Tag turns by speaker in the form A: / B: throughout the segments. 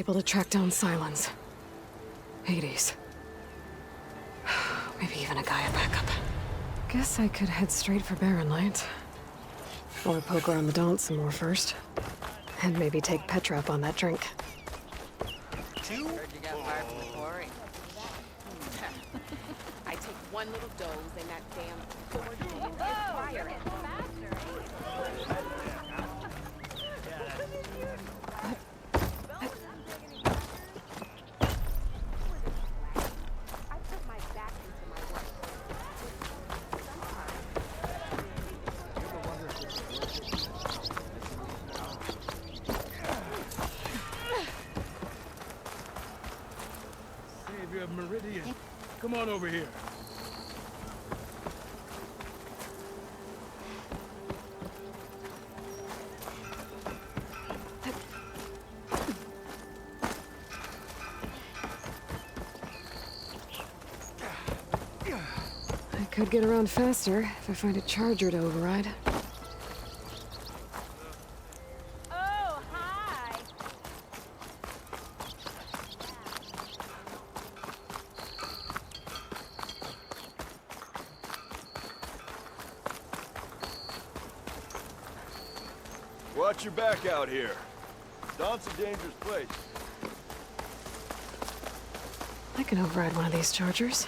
A: able to track down Silence. Hades. Maybe even a Gaia backup. Guess I could head straight for Barren Light. Or poke around the Daunt some more first. And maybe take Petra up on that drink.
B: Heard you got fired from the quarry. I take one little dose and that damn door didn't get fired.
C: Savior of Meridian, come on over here.
A: I could get around faster if I find a charger to override.
D: Oh, hi.
E: Watch your back out here. Daunt's a dangerous place.
A: I can override one of these chargers.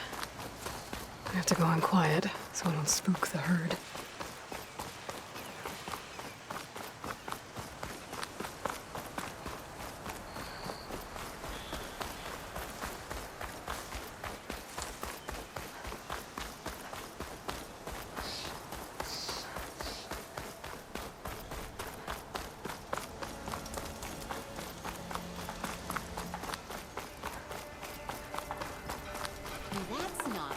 A: I have to go in quiet, so I don't spook the herd.
D: That's not.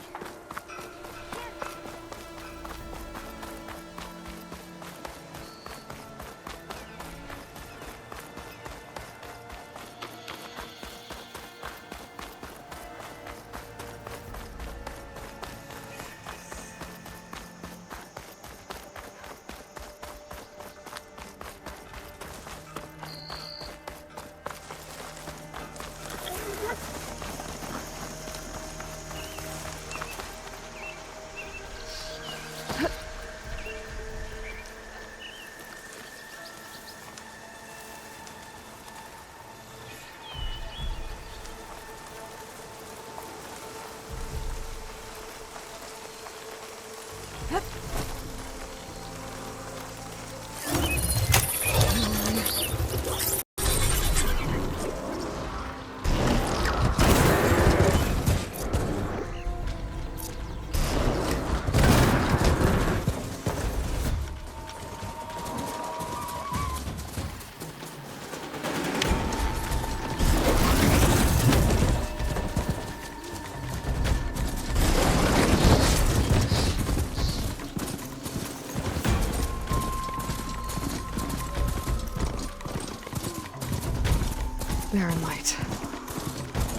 D: Barren Light.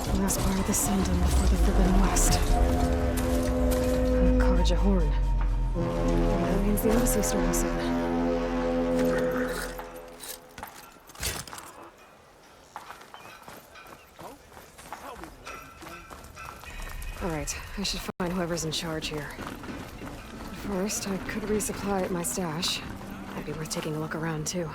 D: The last part of the Sundom before the Forbidden West. Karja Horn. That means the embassy storm soon. Alright, I should find whoever's in charge here. First, I could resupply at my stash. Might be worth taking a look around, too.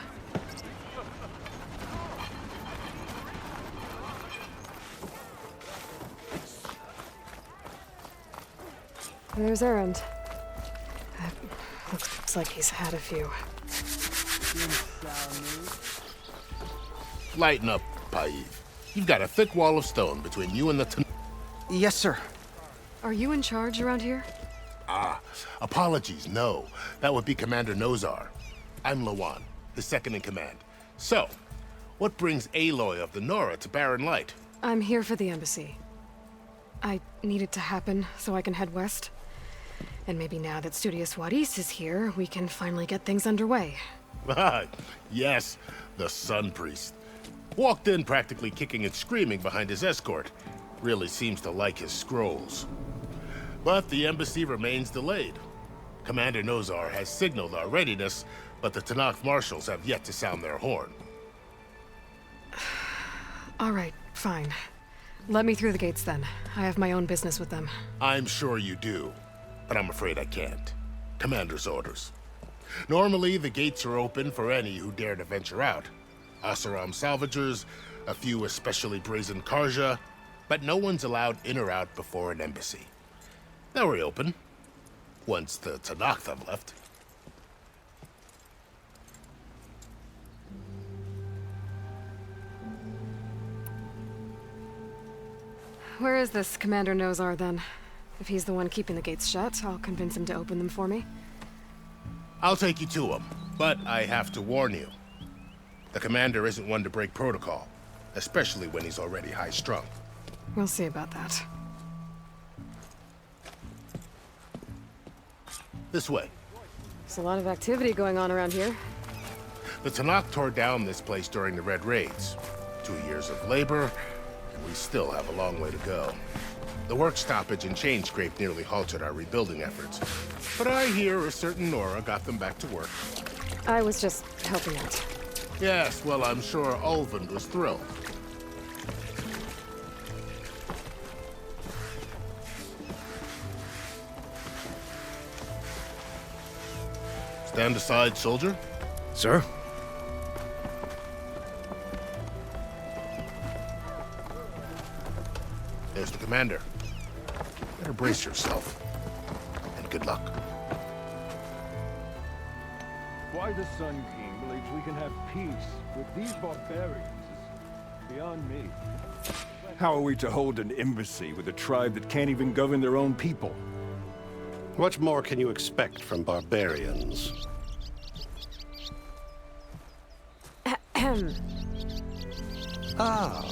D: There's Erend. Looks like he's had a few.
F: Lighten up, Paiv. You've got a thick wall of stone between you and the
G: Yes, sir.
A: Are you in charge around here?
F: Apologies, no. That would be Commander Nozar. I'm Lawan, his second in command. So, what brings Aloy of the Nora to Barren Light?
A: I'm here for the embassy. I need it to happen so I can head west. And maybe now that Studious Wadis is here, we can finally get things underway.
F: Yes, the Sun Priest. Walked in practically kicking and screaming behind his escort. Really seems to like his scrolls. But the embassy remains delayed. Commander Nozar has signaled our readiness, but the Tanakh marshals have yet to sound their horn.
A: All right, fine. Let me through the gates then. I have my own business with them.
F: I'm sure you do, but I'm afraid I can't. Commander's orders. Normally, the gates are open for any who dare to venture out. Asaram salvagers, a few especially brazen Karja, but no one's allowed in or out before an embassy. They'll reopen, once the Tanakh have left.
A: Where is this Commander Nozar, then? If he's the one keeping the gates shut, I'll convince him to open them for me.
F: I'll take you to him, but I have to warn you. The commander isn't one to break protocol, especially when he's already high-strung.
A: We'll see about that.
F: This way.
A: There's a lot of activity going on around here.
F: The Tanakh tore down this place during the Red Raids. 2 years of labor, and we still have a long way to go. The work stoppage and chain scrape nearly halted our rebuilding efforts. But I hear a certain Nora got them back to work.
A: I was just helping out.
F: Yes, well, I'm sure Ulvund was thrilled. Stand aside, soldier.
G: Sir?
F: There's the commander. Better brace yourself. And good luck.
C: Why the Sun King believes we can have peace with these barbarians is beyond me.
H: How are we to hold an embassy with a tribe that can't even govern their own people?
G: What more can you expect from barbarians? Ah.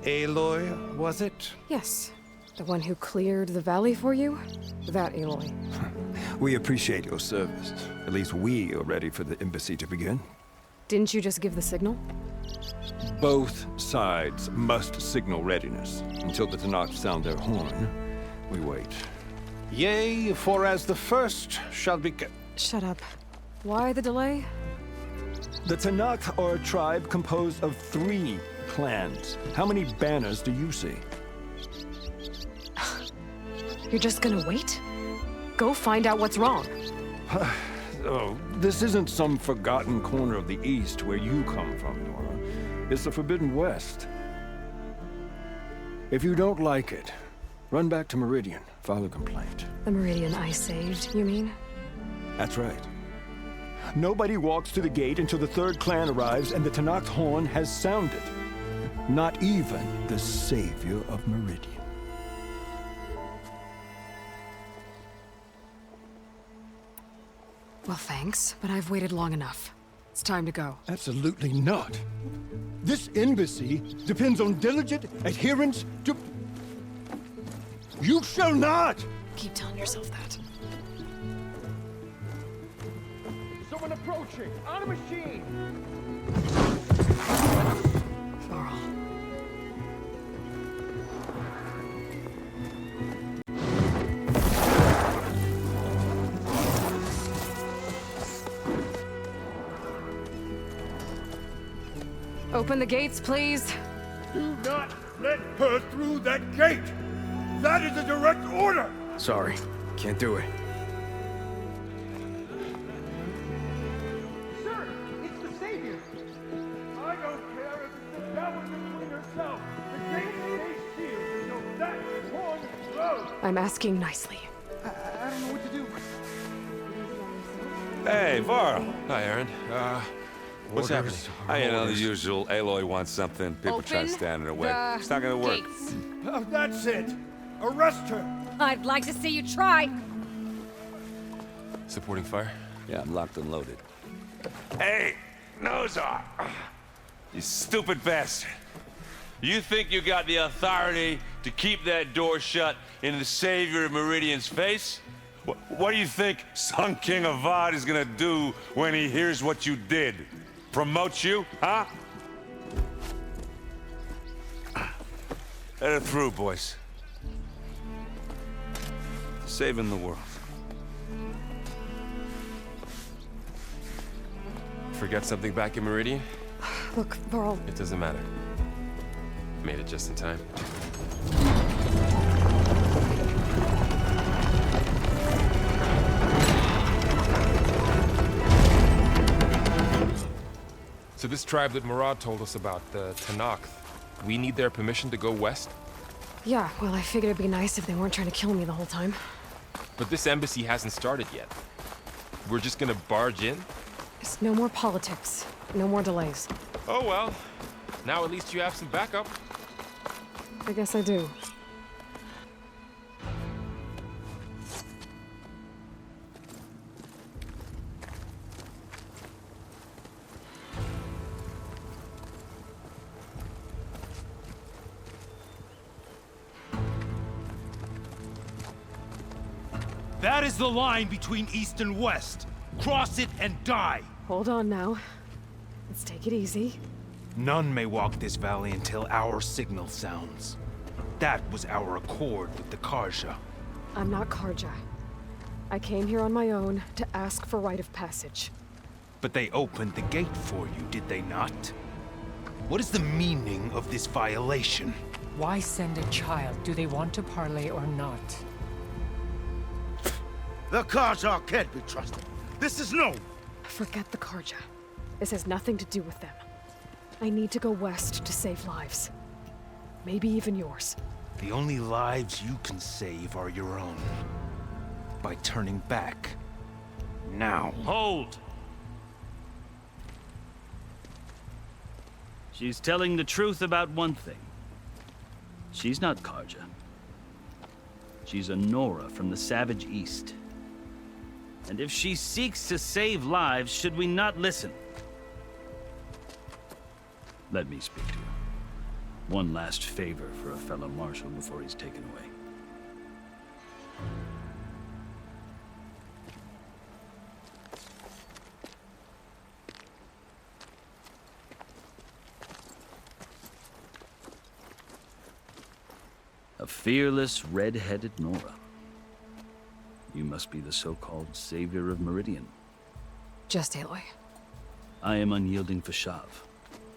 G: Aloy, was it?
A: Yes. The one who cleared the valley for you? That Aloy.
H: We appreciate your service. At least we are ready for the embassy to begin.
A: Didn't you just give the signal?
H: Both sides must signal readiness. Until the Tanakh sound their horn, we wait.
G: Yea, for as the first shall be...
A: Shut up. Why the delay?
H: The Tanakh are a tribe composed of 3 clans. How many banners do you see?
A: You're just gonna wait? Go find out what's wrong.
H: Oh, this isn't some forgotten corner of the East where you come from, Nora. It's the Forbidden West. If you don't like it, run back to Meridian, file a complaint.
A: The Meridian I saved, you mean?
H: That's right. Nobody walks to the gate until the 3rd clan arrives and the Tanakh's horn has sounded. Not even the savior of Meridian.
A: Well, thanks, but I've waited long enough. It's time to go.
H: Absolutely not. This embassy depends on diligent adherence to... You shall not!
A: Keep telling yourself that.
C: Someone approaching! On a machine!
A: Varl. Open the gates, please.
C: Do not let her through that gate! That is a direct order!
G: Sorry, can't do it.
C: Sir, it's the Savior! I don't care if it's the devil between herself. The gate stays sealed until that horn blows!
A: I'm asking nicely.
C: I don't know what to do.
I: Hey, Varl.
J: Hi, Aaron. What's happening?
I: You know, the usual. Aloy wants something. People try to stand in her way. It's not gonna work.
C: Oh, that's it! Arrest her!
B: I'd like to see you try.
J: Supporting fire?
I: Yeah, I'm locked and loaded. Hey, Nozar! You stupid bastard. You think you got the authority to keep that door shut in the savior of Meridian's face? What do you think Sun King Avad is gonna do when he hears what you did? Promote you, huh? Let her through, boys. Saving the world.
J: Forget something back in Meridian?
A: Look, Varl,
J: It doesn't matter. Made it just in time. So this tribe that Murad told us about, the Tanakh, we need their permission to go west?
A: Yeah, well, I figured it'd be nice if they weren't trying to kill me the whole time.
J: But this embassy hasn't started yet. We're just gonna barge in?
A: It's no more politics. No more delays.
J: Oh well. Now at least you have some backup.
A: I guess I do.
C: That is the line between East and West. Cross it and die.
A: Hold on now. Let's take it easy.
C: None may walk this valley until our signal sounds. That was our accord with the Karja.
A: I'm not Karja. I came here on my own to ask for rite of passage.
C: But they opened the gate for you, did they not? What is the meaning of this violation?
K: Why send a child? Do they want to parley or not?
L: The Karja can't be trusted. This is known.
A: Forget the Karja. This has nothing to do with them. I need to go west to save lives. Maybe even yours.
C: The only lives you can save are your own. By turning back. Now.
M: Hold! She's telling the truth about one thing. She's not Karja. She's a Nora from the Savage East. And if she seeks to save lives, should we not listen? Let me speak to her. One last favor for a fellow marshal before he's taken away. A fearless, red-headed Nora. You must be the so-called savior of Meridian.
A: Just Aloy.
M: I am unyielding Fashav.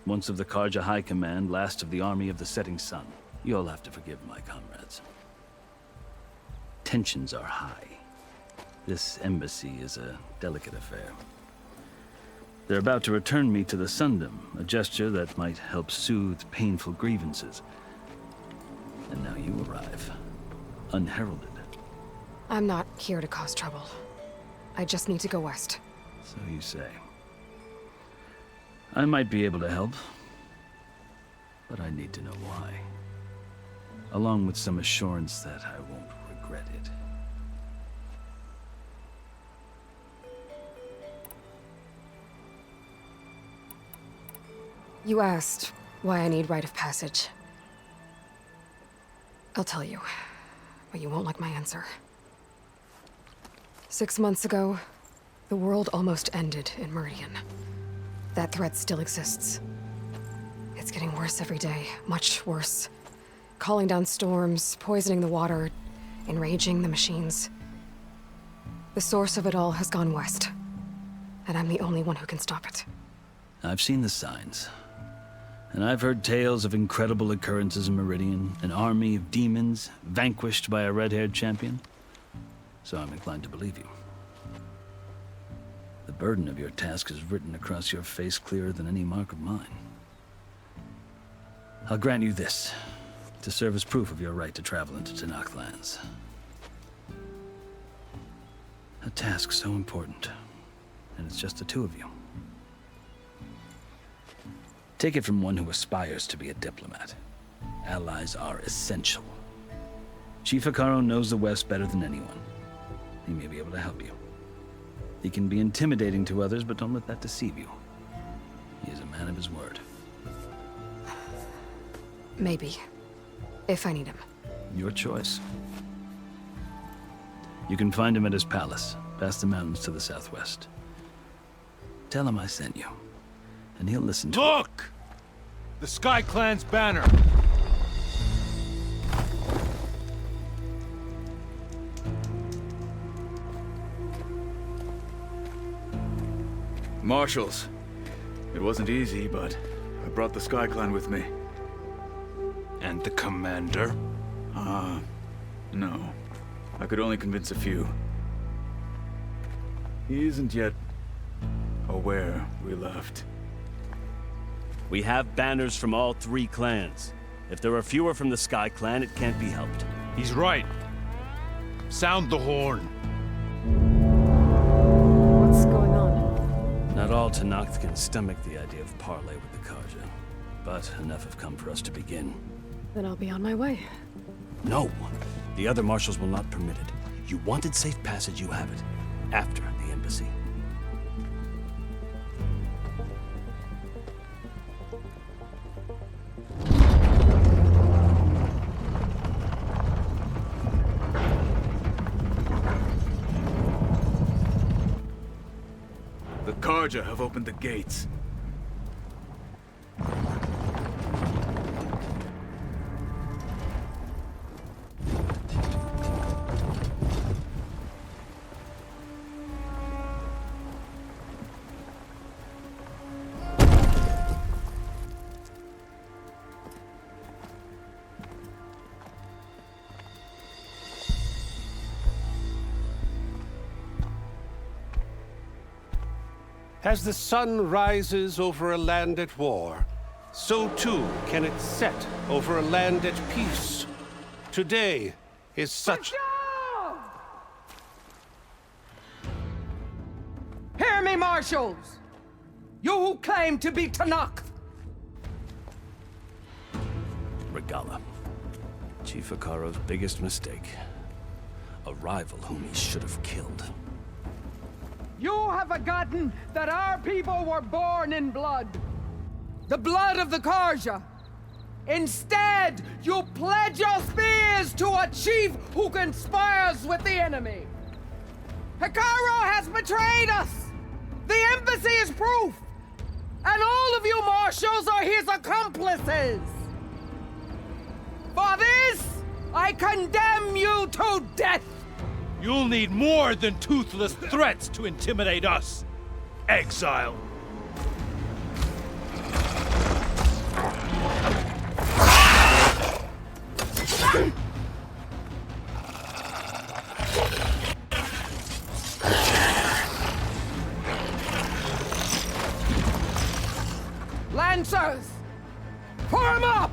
M: Once of the Karja High Command, last of the army of the setting sun. You'll have to forgive my comrades. Tensions are high. This embassy is a delicate affair. They're about to return me to the Sundom, a gesture that might help soothe painful grievances. And now you arrive, unheralded.
A: I'm not here to cause trouble. I just need to go west.
M: So you say. I might be able to help, but I need to know why. Along with some assurance that I won't regret it.
A: You asked why I need rite of passage. I'll tell you, but you won't like my answer. 6 months ago, the world almost ended in Meridian. That threat still exists. It's getting worse every day, much worse. Calling down storms, poisoning the water, enraging the machines. The source of it all has gone west, and I'm the only one who can stop it.
M: I've seen the signs. And I've heard tales of incredible occurrences in Meridian, an army of demons vanquished by a red-haired champion. So I'm inclined to believe you. The burden of your task is written across your face clearer than any mark of mine. I'll grant you this, to serve as proof of your right to travel into Tanakh lands. A task so important, and it's just the two of you. Take it from one who aspires to be a diplomat. Allies are essential. Chief Hikaru knows the West better than anyone. He may be able to help you. He can be intimidating to others, but don't let that deceive you. He is a man of his word.
A: Maybe. If I need him.
M: Your choice. You can find him at his palace, past the mountains to the southwest. Tell him I sent you, and he'll listen to
C: Look! The Sky Clan's banner!
N: Marshals. It wasn't easy, but I brought the Sky Clan with me. find the commander?
O: No. I could only convince a few. He isn't yet aware we left.
P: We have banners from all 3 clans. If there are fewer from the Sky Clan, it can't be helped.
N: He's right. Sound the horn.
D: What's going on?
P: Not all Tenakth can stomach the idea of parley with the Karja, but enough have come for us to begin.
D: Then I'll be on my way.
P: No! The other marshals will not permit it. You wanted safe passage, you have it. After the embassy.
O: The Karja have opened the gates.
G: As the sun rises over a land at war, so too can it set over a land at peace. Today is such...
Q: Hear me, marshals! You who claim to be Tenakth!
P: Regala. Chief Hikaro's biggest mistake. A rival whom he should have killed.
Q: You have forgotten that our people were born in blood. The blood of the Karja. Instead, you pledge your spears to a chief who conspires with the enemy. Hikaro has betrayed us! The embassy is proof! And all of you marshals are his accomplices! For this, I condemn you to death!
N: You'll need more than toothless threats to intimidate us. Exile.
Q: Lancers! Form up!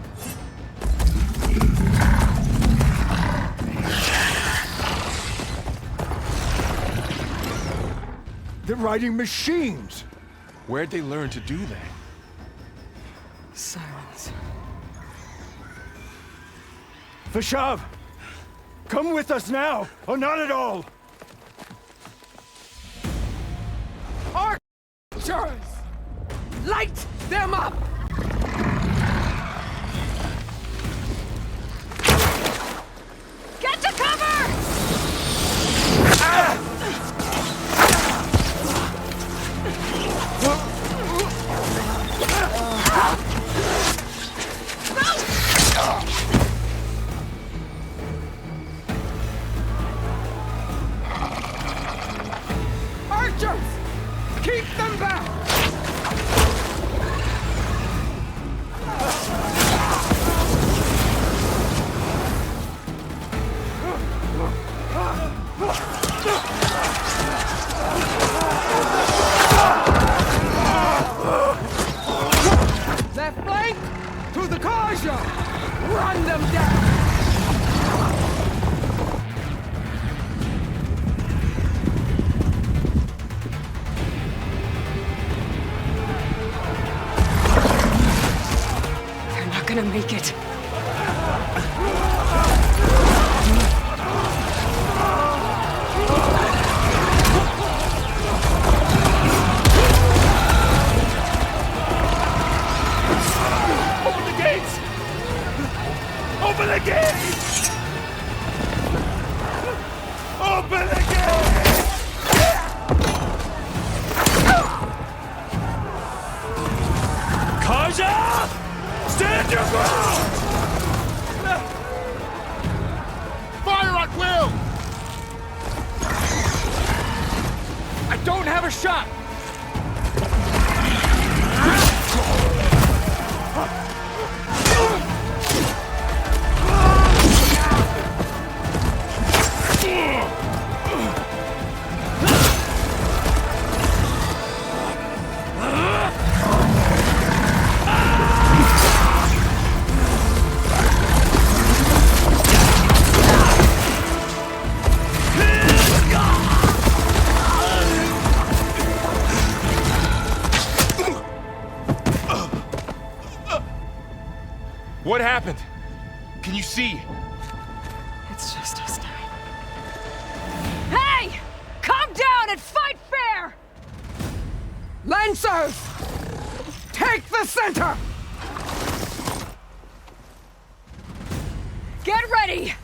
H: They're riding machines!
J: Where'd they learn to do that?
D: Silence.
H: Vashav! Come with us now, or not at all!
Q: Archers! Light them up!
B: Get to cover!
Q: Archers! Keep them back! Left flank to the Karja! Run them down!
D: They're not gonna make it.
N: Open the gates! Open the gates! Open the gates!
P: Karja! Stand your ground!
N: Fire at will! I don't have a shot!
J: happened? Can you see?
A: It's just us now.
Q: Hey! Calm down and fight fair! Lancers! Take the center! Get ready!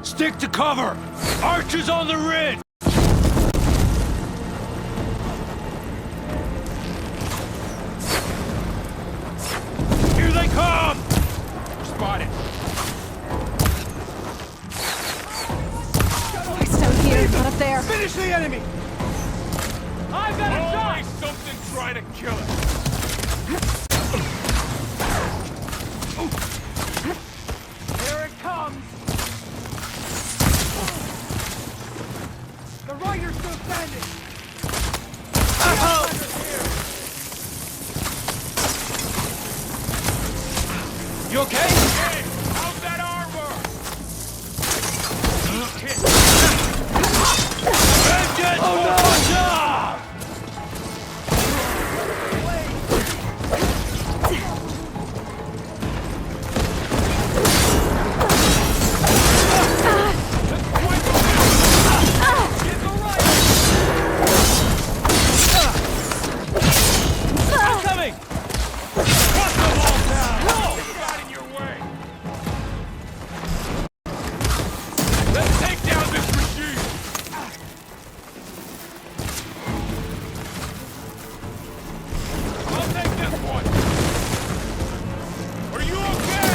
N: Stick to cover! Archers on the ridge! Here they come!
J: We're spotted.
A: Lights down here, not up there.
N: Finish the enemy! I've got a shot!
J: Always something trying to kill us.
N: Here it comes! The rider's still standing! You okay?
J: Hey, how's that armor?
N: Vengeance for the job! I'm coming! Cut them all down!
J: Got in your way. Let's take down this regime. I'll take this one. Are you okay?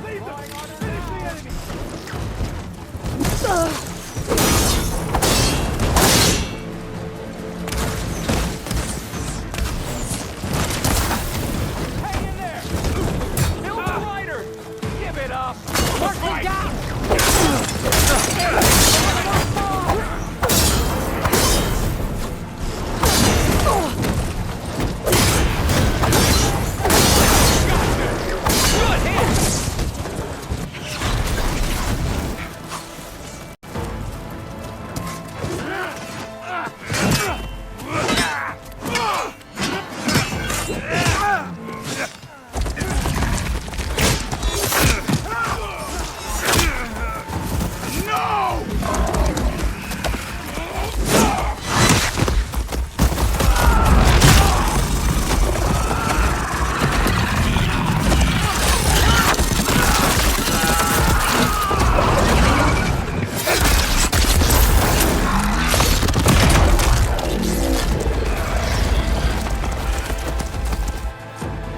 N: Leave them! Finish the enemy! Hang in there! Kill the rider! Give it up! Mark them down! Good hit!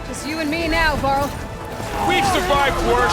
A: Just you and me now, Varl.
J: We've survived worse.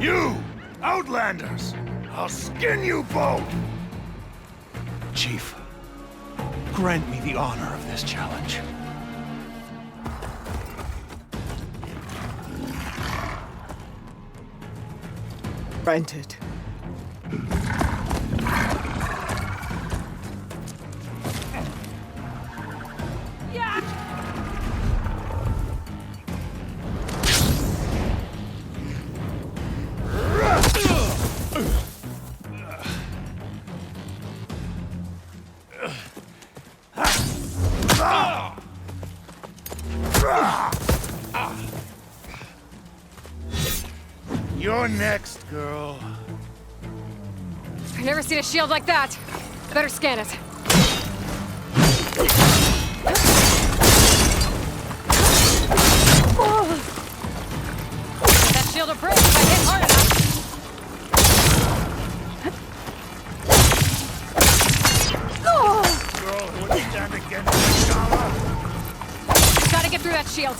L: You! Outlanders! I'll skin you both!
O: Chief, grant me the honor of this challenge.
Q: Granted.
L: You're next, girl.
A: I've never seen a shield like that. Better scan it. That shield will break if I hit hard enough.
L: Girl who would stand against Regala.
A: Gotta get through that shield.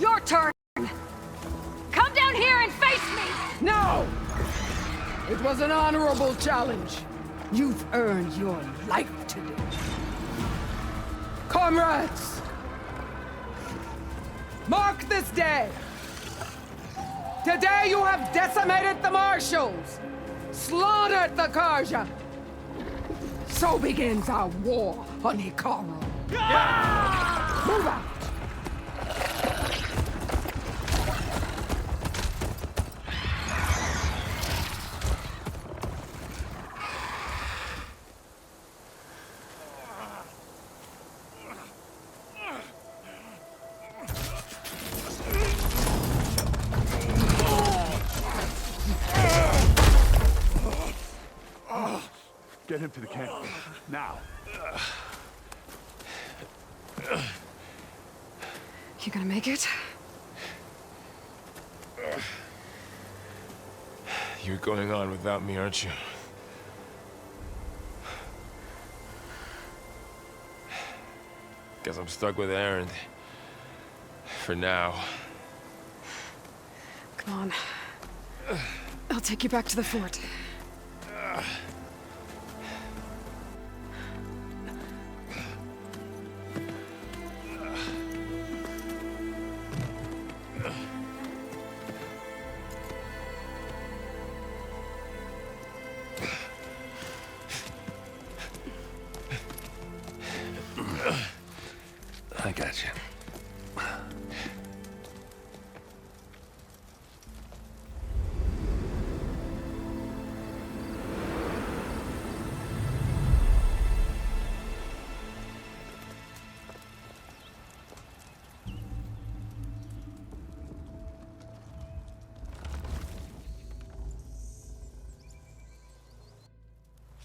D: Your turn! Come down here and face me!
Q: No! It was an honorable challenge. You've earned your life today. Comrades! Mark this day! Today you have decimated the Marshals! Slaughtered the Karja! So begins our war on Hikaru. Move out!
C: Get him to the camp. Now.
A: You gonna make it?
J: You're going on without me, aren't you? Guess I'm stuck with Aaron. For now.
A: Come on. I'll take you back to the fort.
P: I got you.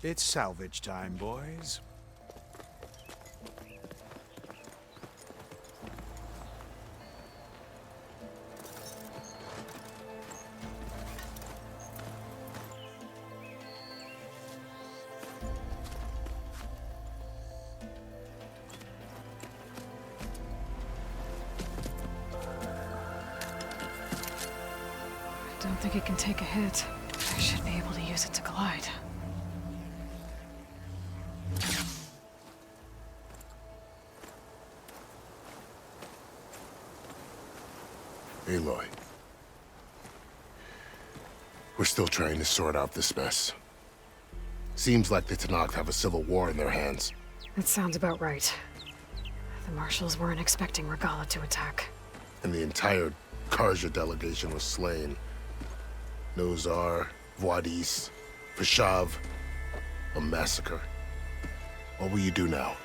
L: It's salvage time, boys.
A: I don't think it can take a hit. I should be able to use it to glide.
F: Aloy. We're still trying to sort out this mess. Seems like the Tenakth have a civil war in their hands.
A: That sounds about right. The Marshals weren't expecting Regala to attack.
F: And the entire Karja delegation was slain. No Tsar, Voidis, Vashav, a massacre. What will you do now?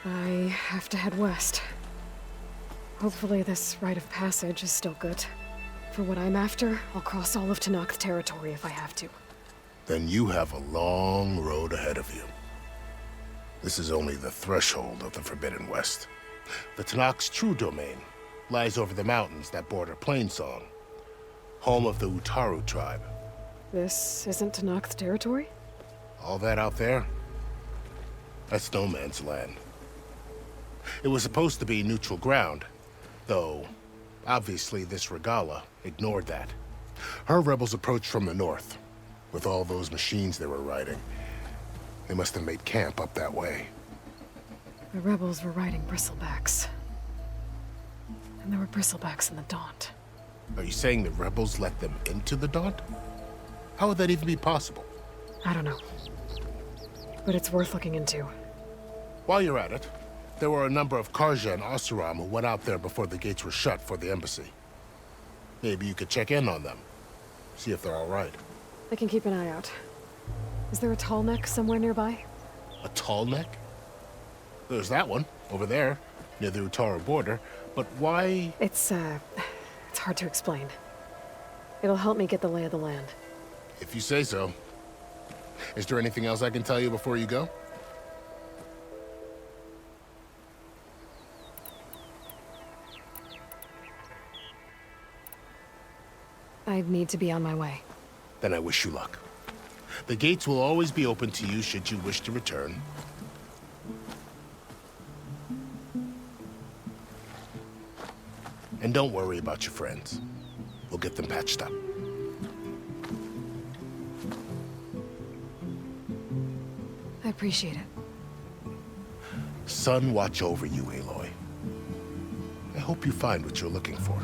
A: I have to head west. Hopefully this rite of passage is still good. For what I'm after, I'll cross all of Tenakth territory if I have to.
F: Then you have a long road ahead of you. This is only the threshold of the Forbidden West. The Tenakth's true domain lies over the mountains that border Plainsong, home of the Utaru tribe.
A: This isn't Tenakth territory?
F: All that out there? That's no man's land. It was supposed to be neutral ground, though obviously this Regala ignored that. Her rebels approached from the north, with all those machines they were riding. They must have made camp up that way.
A: The rebels were riding bristlebacks. And there were bristlebacks in the Daunt.
F: Are you saying the rebels let them into the Daunt? How would that even be possible?
A: I don't know. But it's worth looking into.
F: While you're at it, there were a number of Karja and Oseram who went out there before the gates were shut for the embassy. Maybe you could check in on them. See if they're all right.
A: I can keep an eye out. Is there a tall neck somewhere nearby?
F: A tall neck? There's that one, over there, near the Utaru border. But why?
A: It's hard to explain. It'll help me get the lay of the land.
F: If you say so. Is there anything else I can tell you before you go?
A: I need to be on my way.
F: Then I wish you luck. The gates will always be open to you should you wish to return. And don't worry about your friends. We'll get them patched up.
A: I appreciate it.
F: Sun watch over you, Aloy. I hope you find what you're looking for.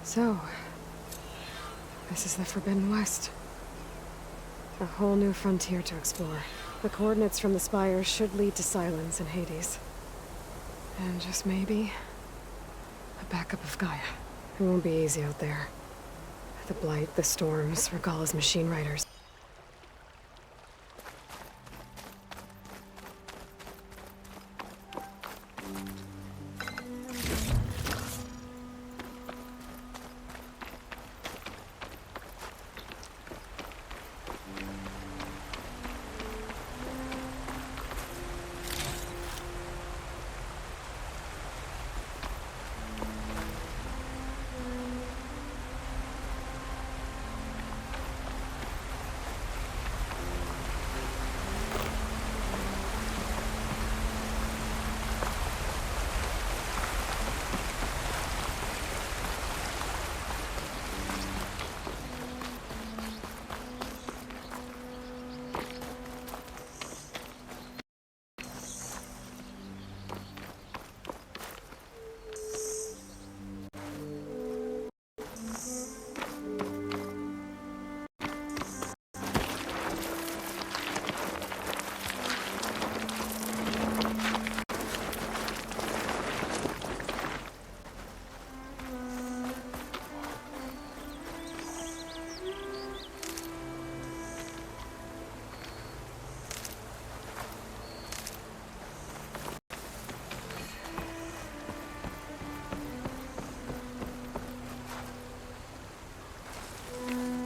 A: So, this is the Forbidden West. A whole new frontier to explore. The coordinates from the spires should lead to Silence and Hades. And just maybe, a backup of Gaia. It won't be easy out there. The Blight, the Storms, Regala's machine riders.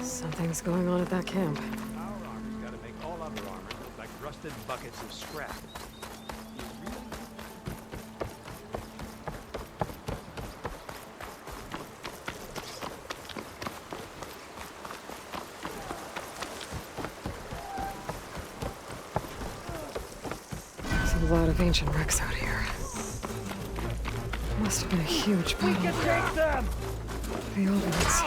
A: Something's going on at that camp.
R: Our armor's gotta make all other armor look like rusted buckets of scrap.
A: There's a lot of ancient wrecks out here. Must have been a huge battle.
C: We can take them!
A: The old ones.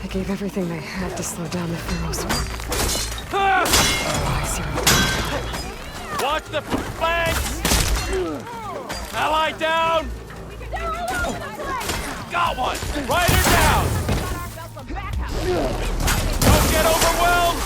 A: They gave everything they had to slow down the Pharaoh's work. Oh, I see.
N: Watch the flanks! Ally down! Got one! Rider down! Don't get overwhelmed!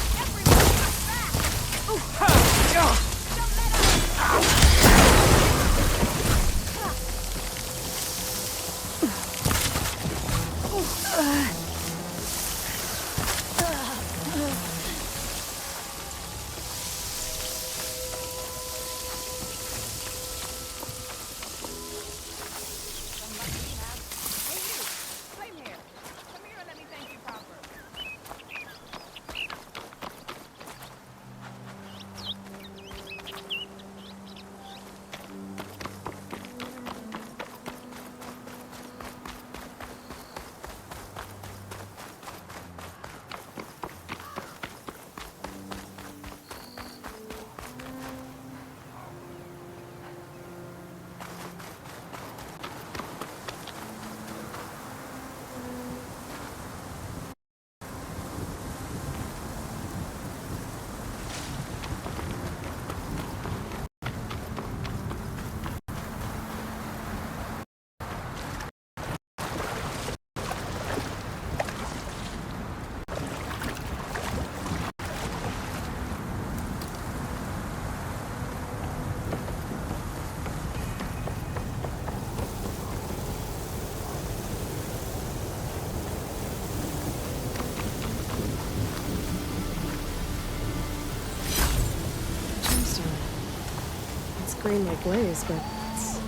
A: Green like glaze, but it's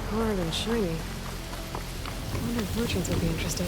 A: hard and shiny. I wonder if merchants would be interested.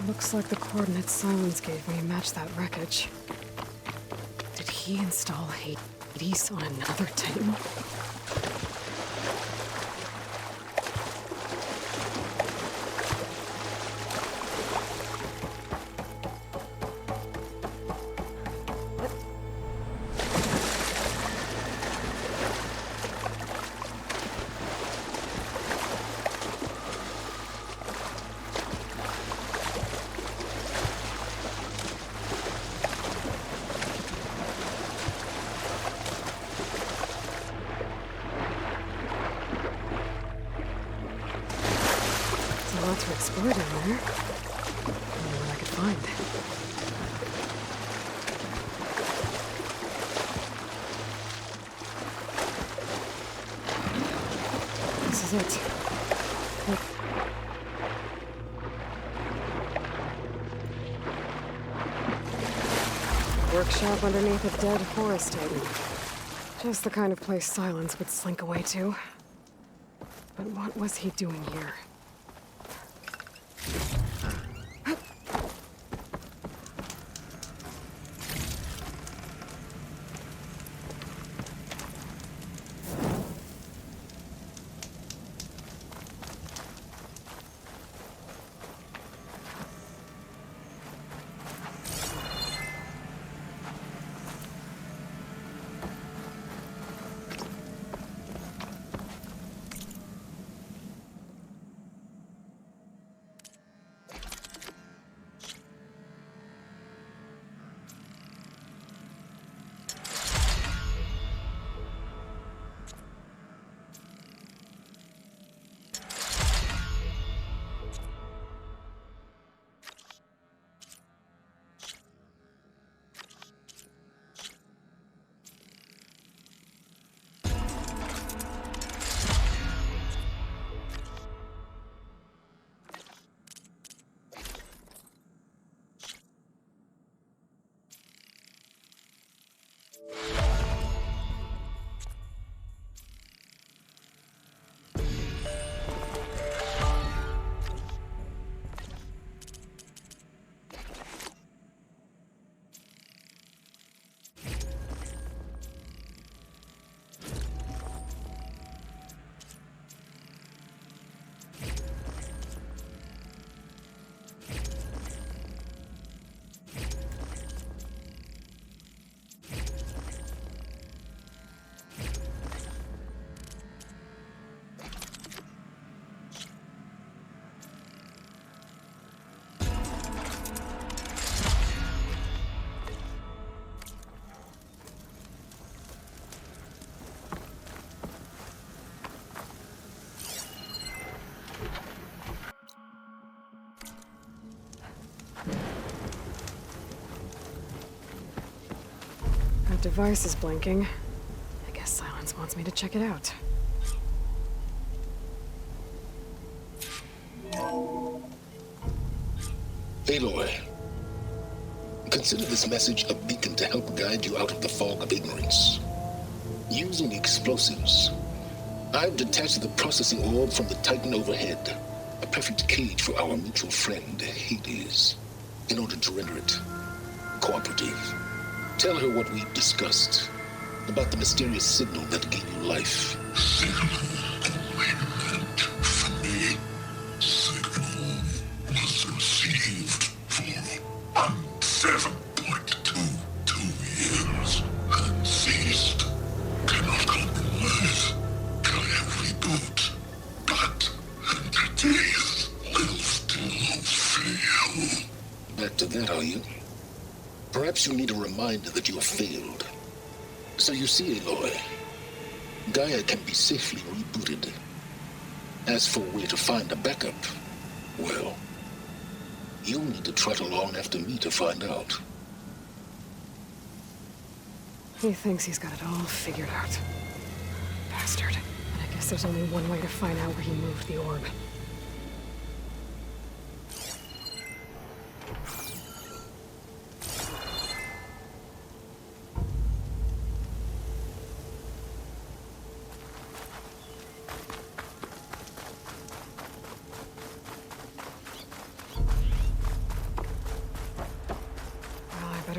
A: Looks like the coordinates Silence gave me match that wreckage. Did he install Hades on another Titan? To explore down there. I wonder what I could find. This is it. Workshop underneath a dead forest titan. Just the kind of place Silence would slink away to. But what was he doing here? That device is blinking. I guess Silence wants me to check it out.
S: Aloy, consider this message a beacon to help guide you out of the fog of ignorance. Using explosives, I've detached the processing orb from the Titan overhead, a perfect cage for our mutual friend, Hades, in order to render it cooperative. Tell her what we've discussed about the mysterious signal that gave you life.
T: Signal only meant for me. Signal was received for 7.22 years and ceased. Cannot compromise. Can reboot. But entities will still fail.
S: Back to that, are you? Perhaps you need a reminder that you have failed. So you see, Aloy, Gaia can be safely rebooted. As for where to find a backup, well, you'll need to trot along after me to find out.
A: He thinks he's got it all figured out. Bastard. And I guess there's only one way to find out where he moved the orb.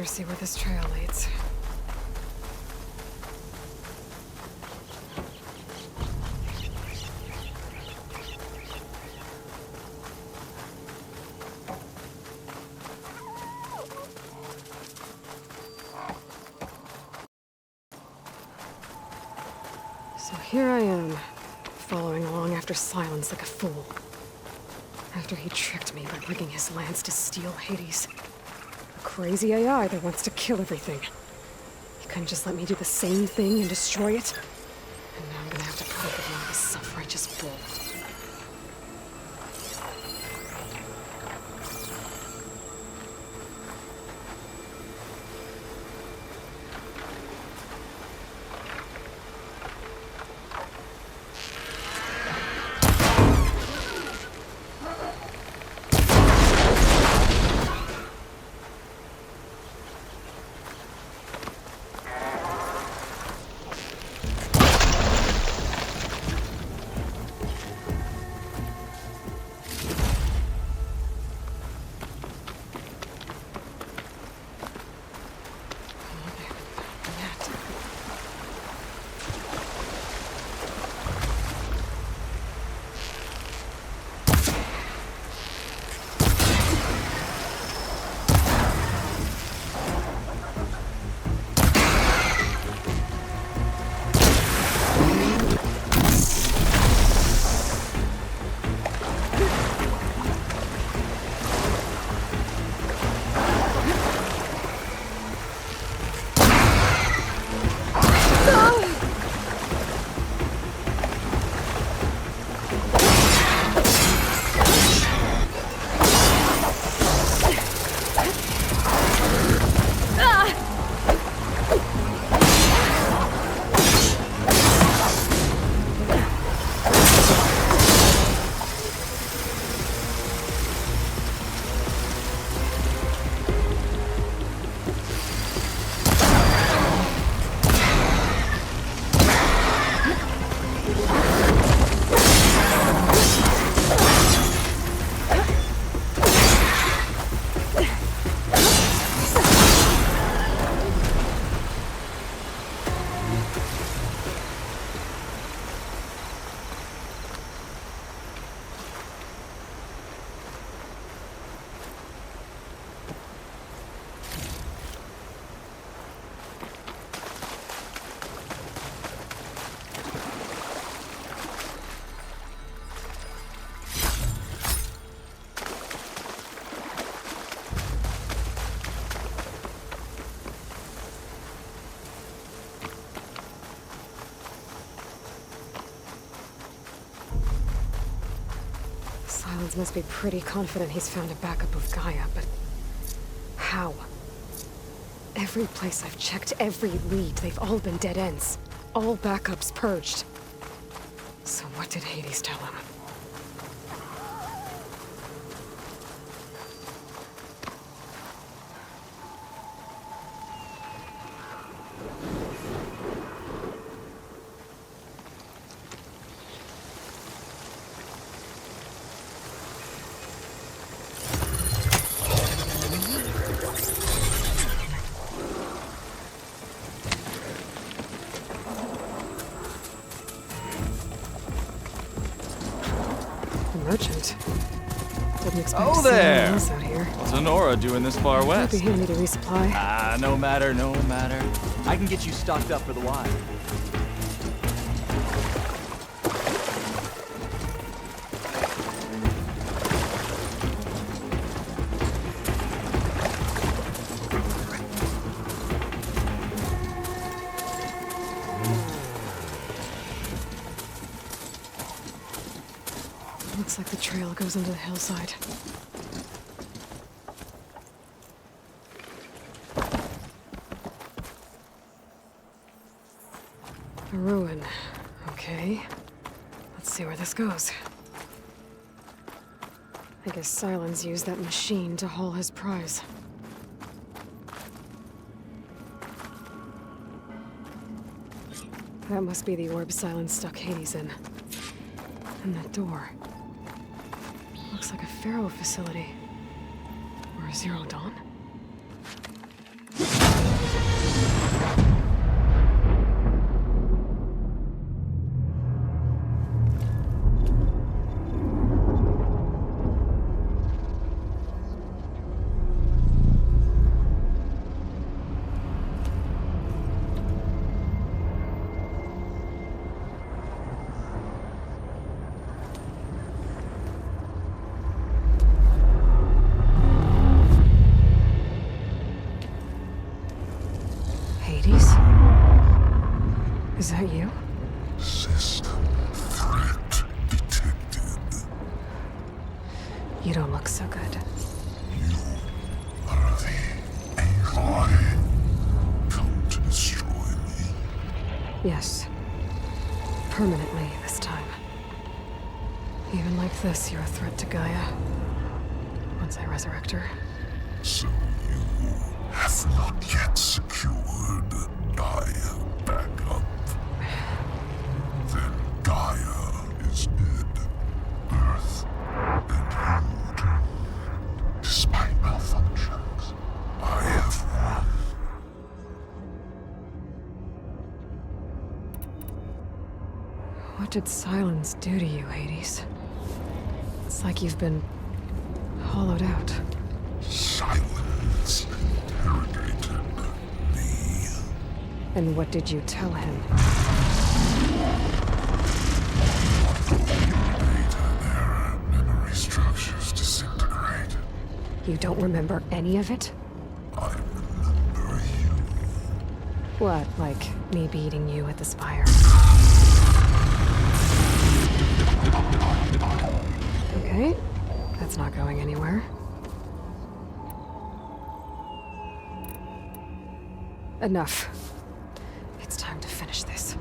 A: see where this trail leads. So here I am, following along after Silence like a fool. After he tricked me by rigging his lance to steal Hades. A crazy AI that wants to kill everything. He couldn't just let me do the same thing and destroy it. And now I'm gonna have to put up with him like a self-righteous bull. Silence must be pretty confident he's found a backup of Gaia, but how? Every place I've checked, every lead, they've all been dead ends. All backups purged. So what did Hades tell him? Merchant. Didn't expect
U: Oh
A: to see
U: there!
A: anyone else out here.
U: What's Honora doing this far
A: Might
U: west?
A: be handy to resupply.
U: Ah, no matter, no matter. I can get you stocked up for the wine.
A: Looks like the trail goes into the hillside. A ruin. Okay. Let's see where this goes. I guess Silence used that machine to haul his prize. That must be the orb Silence stuck Hades in. And that door. Looks like a Pharaoh facility. Or a Zero Dawn? Hades? Is that you?
T: System threat detected.
A: You don't look so good.
T: You are the Aloy. Come to destroy me.
A: Yes. Permanently this time. Even like this, you're a threat to Gaia. Once I resurrect her.
T: So you have not yet secured Gaia back up. Then Gaia is dead. Earth and you doomed. Despite malfunctions, I have won.
A: What did silence do to you, Hades? It's like you've been hollowed out.
T: Silence interrogated me.
A: And what did you tell him?
T: Their memory structures disintegrate.
A: You don't remember any of it?
T: I remember you.
A: What, like me beating you at the spire? Okay, that's not going anywhere. Enough. It's time to finish this.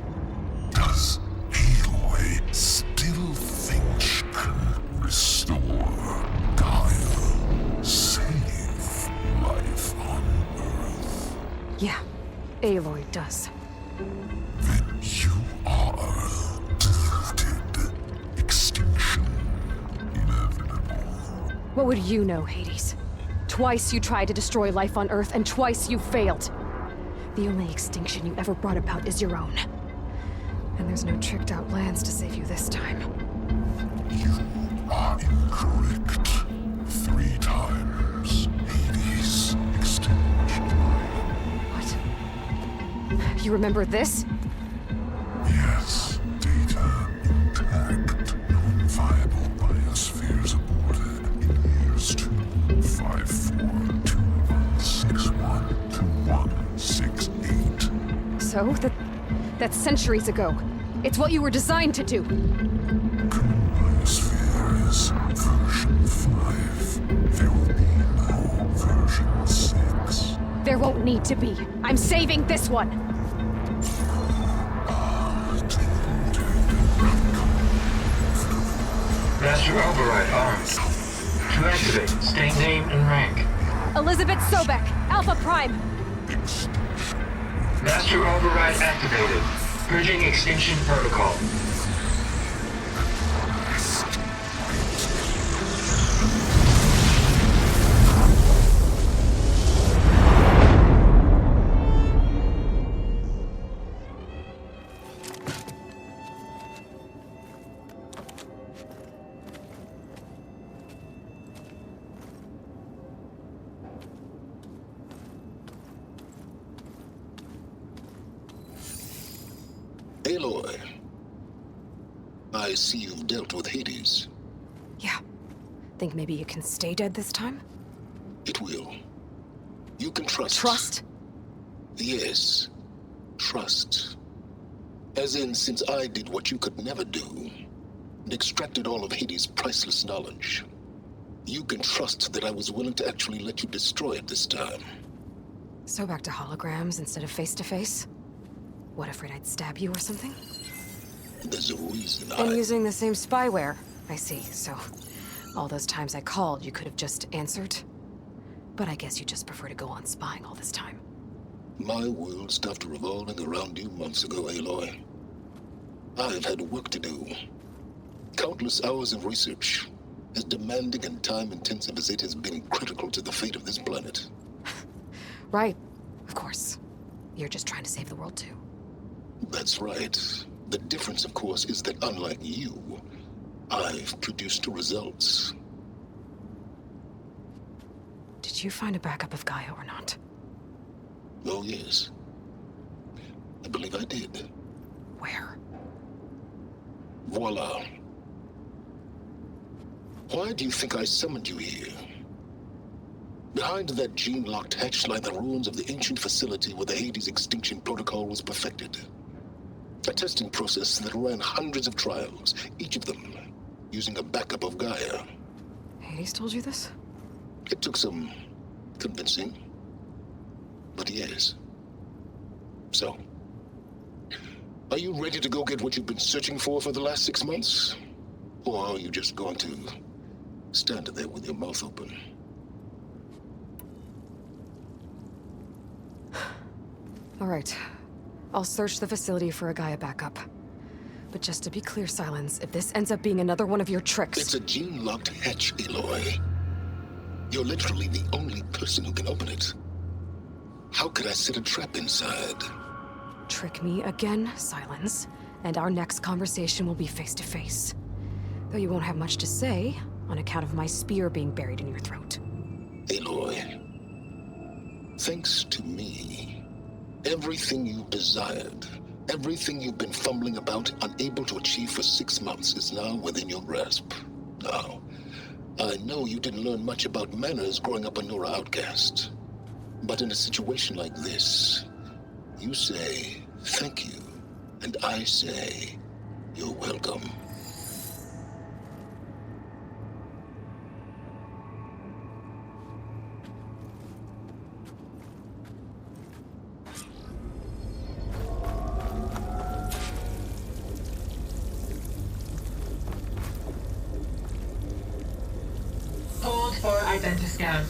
T: Does Aloy still think she can restore Gaia? Save life on Earth?
A: Yeah, Aloy does.
T: Then you are deluded. Extinction inevitable.
A: What would you know, Hades? Twice you tried to destroy life on Earth, and twice you failed. The only extinction you ever brought about is your own. And there's no tricked-out plans to save you this time.
T: You are incorrect. 3 times. Hades extinction.
A: What? You remember this?
T: Yes. Data intact. Non-viable biospheres aborted in years 254, 2161, 2168.
A: So? That's centuries ago. It's what you were designed to do.
T: Current biosphere is version 5. There will be no version 6.
A: There won't need to be. I'm saving this one.
E: Master override armed. To activate, state name and rank.
A: Elizabeth Sobek, Alpha Prime.
E: Master override activated. Purging extinction protocol.
S: Aloy, I see you've dealt with Hades.
A: Yeah. Think maybe you can stay dead this time?
S: It will. You can trust.
A: Trust?
S: Yes. Trust. As in, since I did what you could never do, and extracted all of Hades' priceless knowledge, you can trust that I was willing to actually let you destroy it this time.
A: So back to holograms instead of face-to-face? What, afraid I'd stab you or something?
S: There's a reason
A: And using the same spyware. I see, so all those times I called, you could have just answered? But I guess you just prefer to go on spying all this time.
S: My world stopped revolving around you months ago, Aloy. I've had work to do. Countless hours of research, as demanding and time-intensive as it has been critical to the fate of this planet.
A: Right, of course. You're just trying to save the world too.
S: That's right. The difference, of course, is that unlike you, I've produced results.
A: Did you find a backup of Gaia or not?
S: Oh, yes. I believe I did.
A: Where?
S: Voila. Why do you think I summoned you here? Behind that gene-locked hatch lie the ruins of the ancient facility where the Hades extinction protocol was perfected. A testing process that ran hundreds of trials, each of them using a backup of Gaia.
A: Hades told you this?
S: It took some convincing, but yes. So, are you ready to go get what you've been searching for the last 6 months? Or are you just going to stand there with your mouth open?
A: All right. I'll search the facility for a Gaia backup. But just to be clear, Silence, if this ends up being another one of your tricks...
S: It's a gene-locked hatch, Aloy. You're literally the only person who can open it. How could I set a trap inside?
A: Trick me again, Silence, and our next conversation will be face-to-face. Though you won't have much to say, on account of my spear being buried in your throat.
S: Aloy, thanks to me, everything you desired, everything you've been fumbling about, unable to achieve for 6 months, is now within your grasp. Now, I know you didn't learn much about manners growing up a Nora outcast. But in a situation like this, you say, thank you, and I say, you're welcome.
E: Hold for identiscan.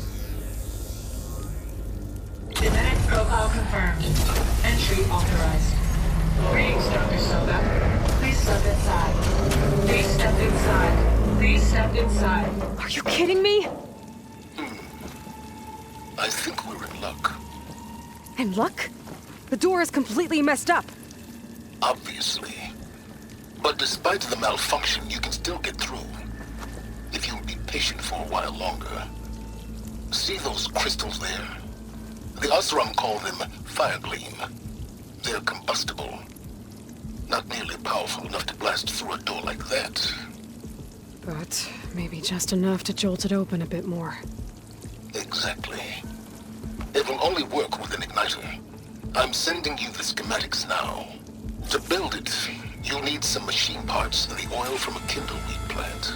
E: Genetic profile confirmed. Entry authorized. Greetings, Dr. Soda. Please step inside. Please step inside. Please step inside.
A: Are you kidding me?
S: I think we're in luck.
A: In luck? The door is completely messed up.
S: Obviously. But despite the malfunction, you can still get through. If you'll be patient for a while longer. See those crystals there? The Osram call them fire gleam. They're combustible. Not nearly powerful enough to blast through a door like that.
A: But maybe just enough to jolt it open a bit more.
S: Exactly. It will only work with an igniter. I'm sending you the schematics now. To build it, you'll need some machine parts and the oil from a kindleweed plant.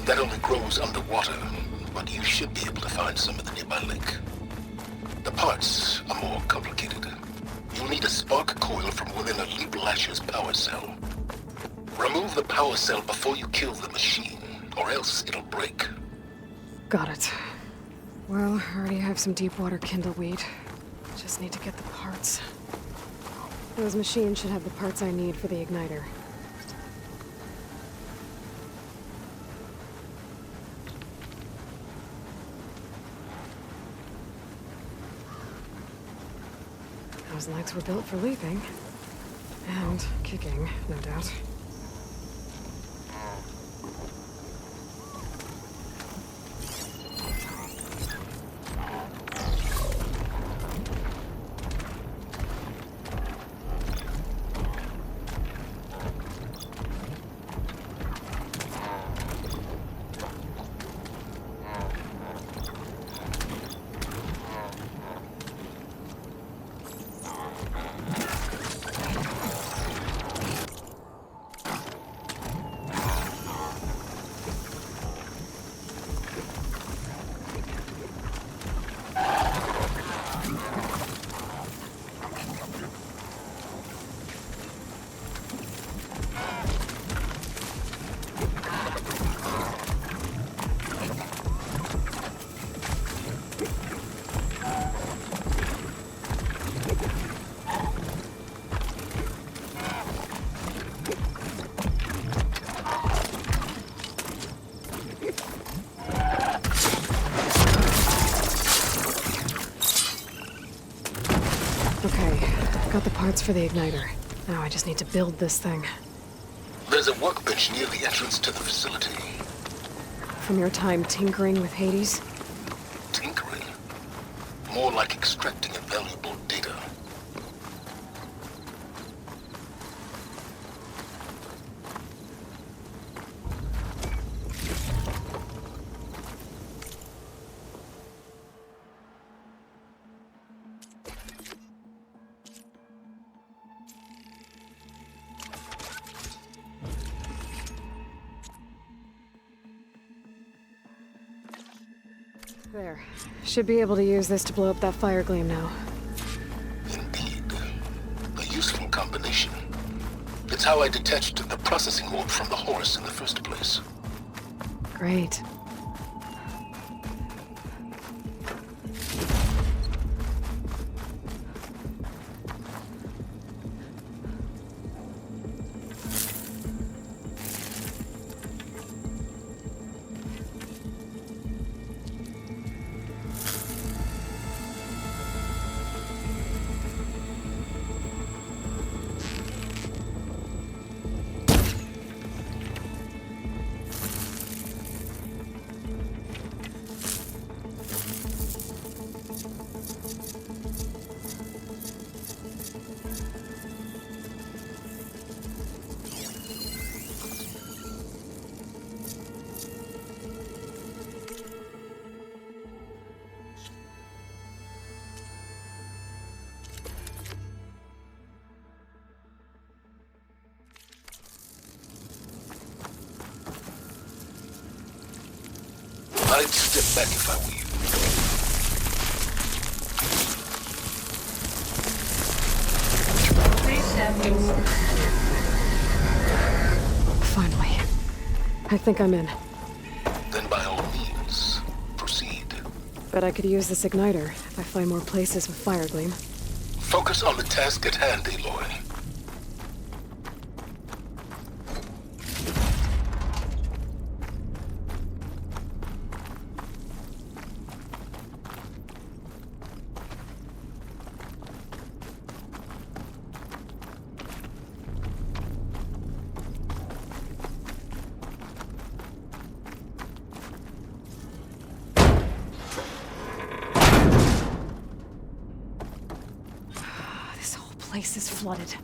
S: That only grows underwater, but you should be able to find some at the nearby lake. The parts are more complicated. You'll need a spark coil from within a Leap Lasher's power cell. Remove the power cell before you kill the machine, or else it'll break.
A: Got it. Well, I already have some deep water kindleweed. Just need to get the parts. Those machines should have the parts I need for the igniter. Those legs were built for leaping. And kicking, no doubt. Got the parts for the igniter. Now I just need to build this thing.
S: There's a workbench near the entrance to the facility.
A: From your time tinkering with Hades?
S: Tinkering? More like extracting invaluable data.
A: There. Should be able to use this to blow up that fire gleam now.
S: Indeed. A useful combination. It's how I detached the processing orb from the horse in the first place.
A: Great.
S: I'd step back if I were you.
E: Please step inside.
A: Finally. I think I'm in.
S: Then by all means, proceed.
A: Bet I could use this igniter if I find more places with fire gleam.
S: Focus on the task at hand, Aloy.
A: Place is flooded.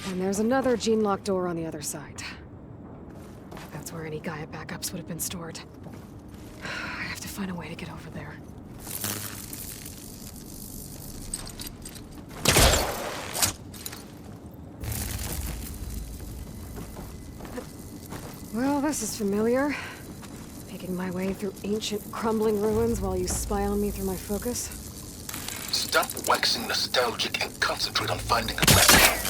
A: And there's another gene-locked door on the other side. That's where any Gaia backups would have been stored. I have to find a way to get over there. Well, this is familiar. Making my way through ancient, crumbling ruins while you spy on me through my focus.
S: Stop waxing nostalgic and concentrate on finding a map.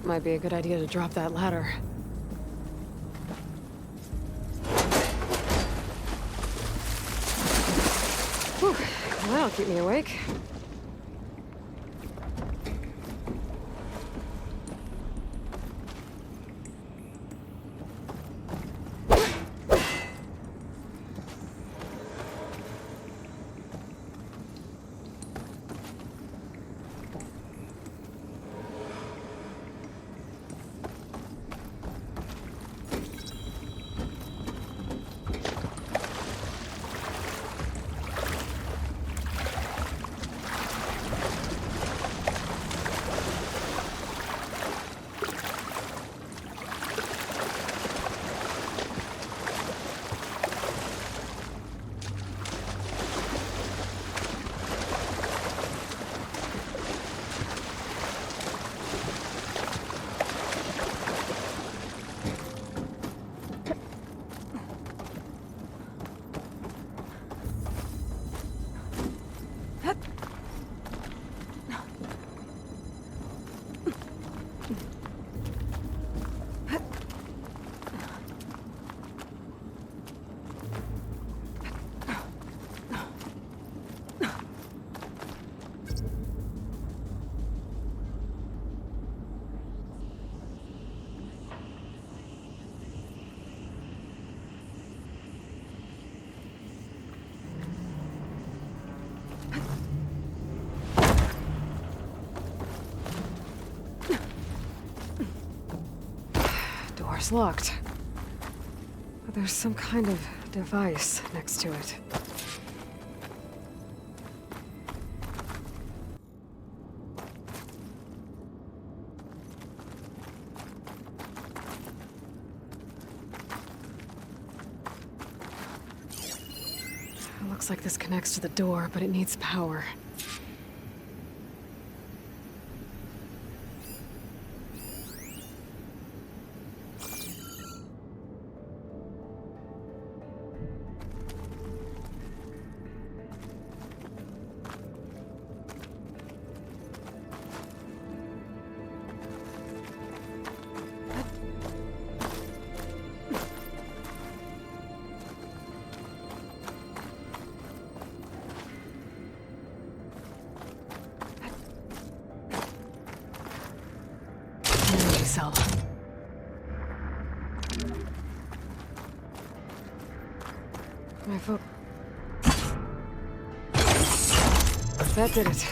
A: Might be a good idea to drop that ladder. Whew, that'll keep me awake. Door's locked. But there's some kind of device next to it. It looks like this connects to the door, but it needs power. Cell. My foot. That did it.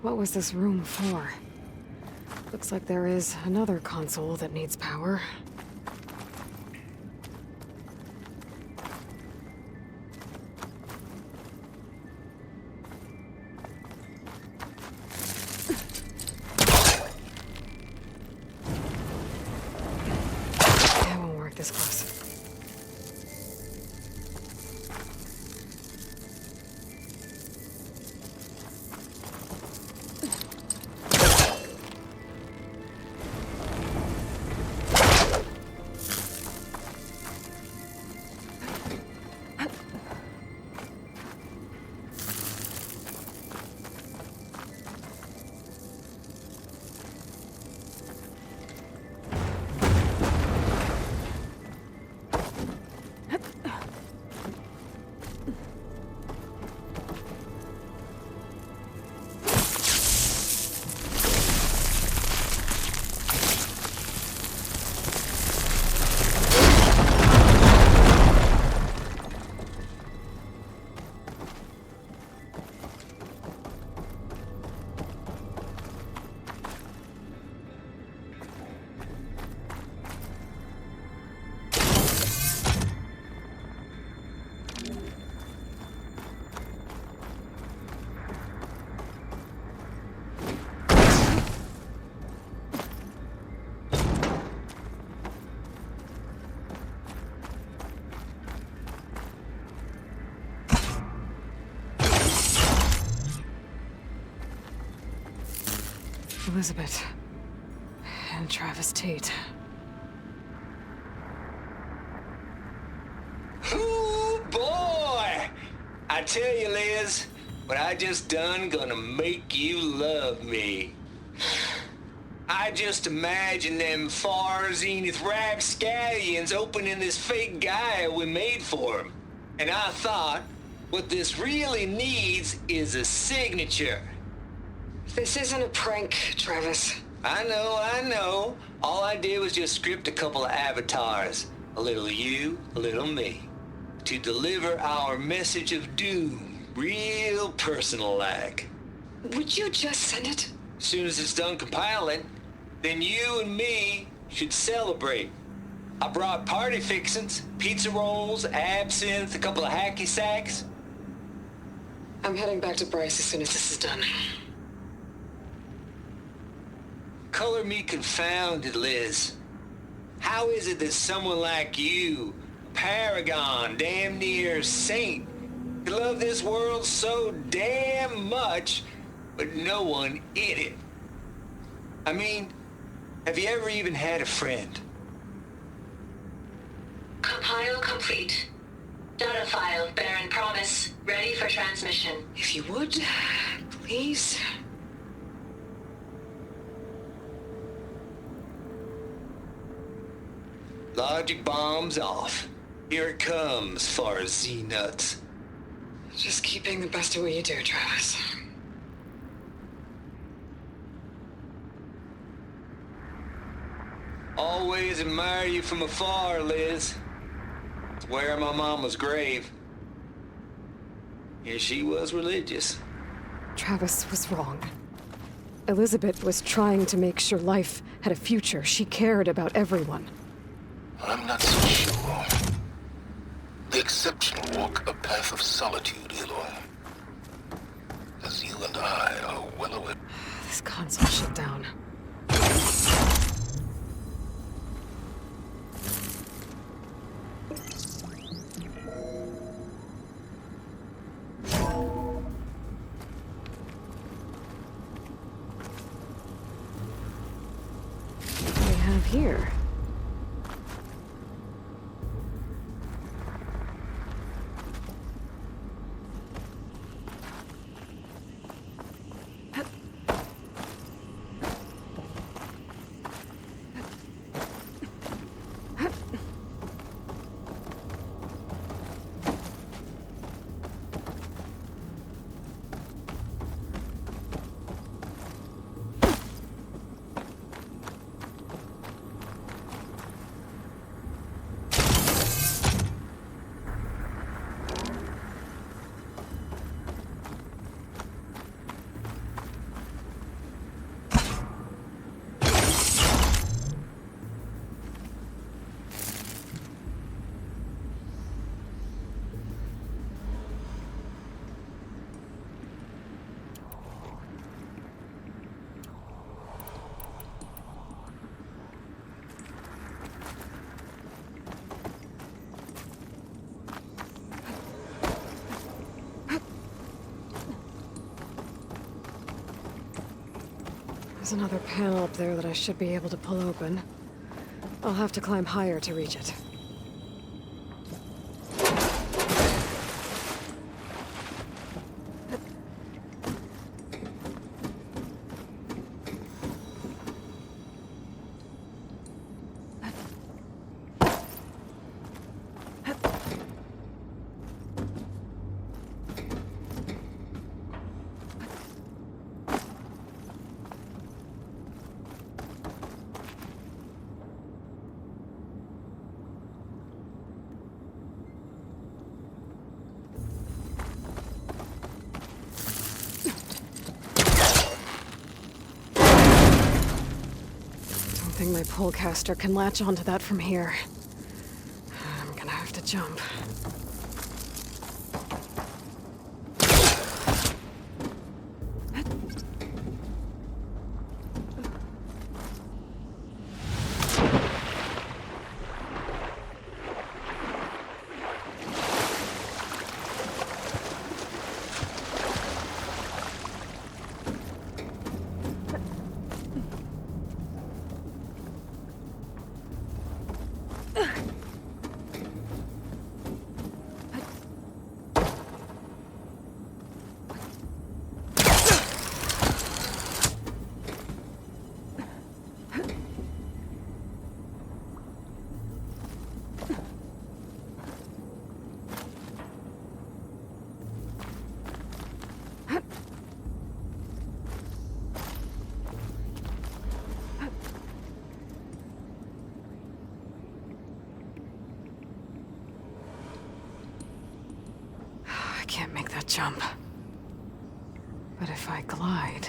A: What was this room for? Looks like there is another console that needs power. That won't work this close. Elizabeth and Travis Tate.
I: Ooh, boy! I tell you, Liz, what I just done gonna make you love me. I just imagine them far zenith rapscallions opening this fake guy we made for him. And I thought, what this really needs is a signature.
A: This isn't a prank, Travis.
I: I know. All I did was just script a couple of avatars. A little you, a little me. To deliver our message of doom, real personal-like.
A: Would you just send it?
I: As soon as it's done compiling, then you and me should celebrate. I brought party fixins, pizza rolls, absinthe, a couple of hacky sacks.
D: I'm heading back to Bryce as soon as this is done.
I: Color me confounded, Liz. How is it that someone like you, paragon, damn near saint, could love this world so damn much, but no one in it? I mean, have you ever even had a friend?
E: Compile complete. Data file, Baron Promise, ready for transmission.
D: If you would, please.
I: Logic bombs off. Here it comes, far as Z-nuts.
D: Just keep being the best at what you do, Travis.
I: Always admire you from afar, Liz. It's where my mama's grave. Yeah, she was religious.
A: Travis was wrong. Elizabeth was trying to make sure life had a future. She cared about everyone.
S: I'm not so sure. The exceptional walk a path of solitude, Aloy. As you and I are well aware.
A: This console shut down. What do we have here? There's another panel up there that I should be able to pull open. I'll have to climb higher to reach it. I think my polecaster can latch onto that from here. I'm gonna have to jump. I can't make that jump. But if I glide...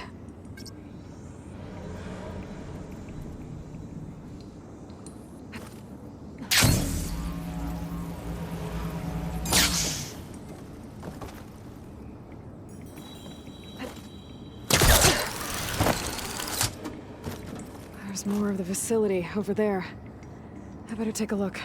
A: There's more of the facility over there. I better take a look.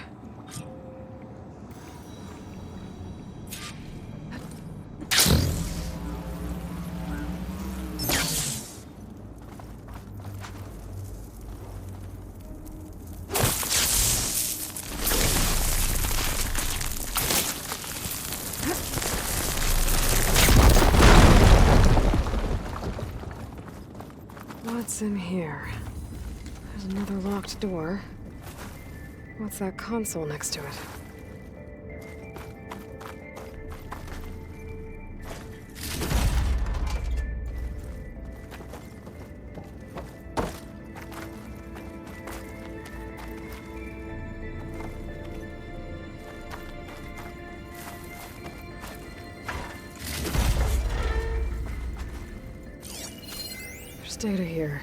A: What's in here? There's another locked door. What's that console next to it? There's data here.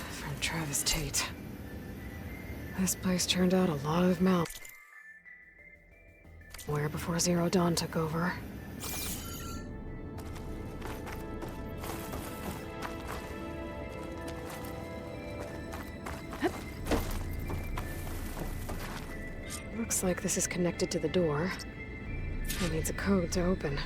A: From Travis Tate. This place turned out a lot of malware before Zero Dawn took over. Looks like this is connected to the door. It needs a code to open.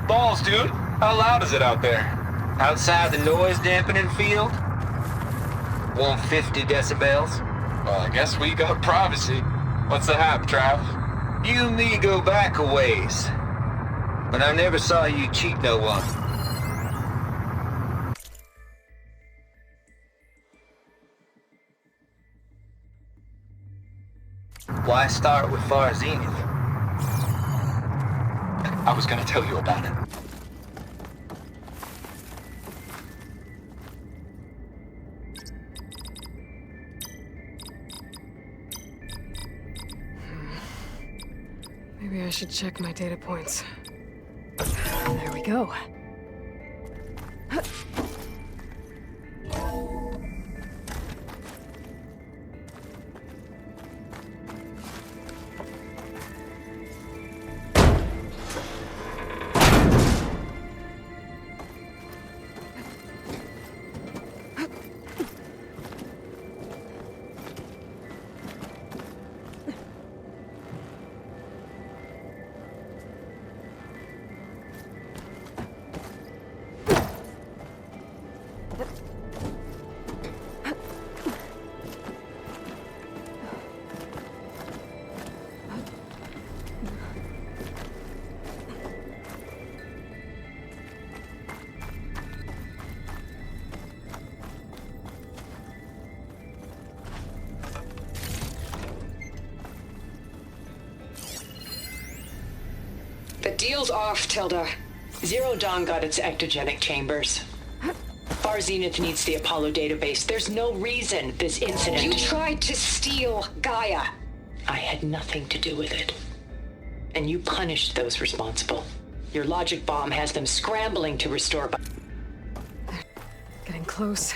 I: Balls, dude. How loud is it out there? Outside the noise dampening field? 150 decibels? Well, I guess we got privacy. What's the hype, Trav? You and me go back a ways. But I never saw you cheat no one. Why start with Far Zenith? I was gonna tell you about it.
A: Maybe I should check my data points. There we go.
K: The deal's off, Tilda. Zero Dawn got its ectogenic chambers. Far Zenith needs the Apollo database. There's no reason this incident...
V: You tried to steal Gaia.
K: I had nothing to do with it. And you punished those responsible. Your logic bomb has them scrambling to restore...
A: Getting close.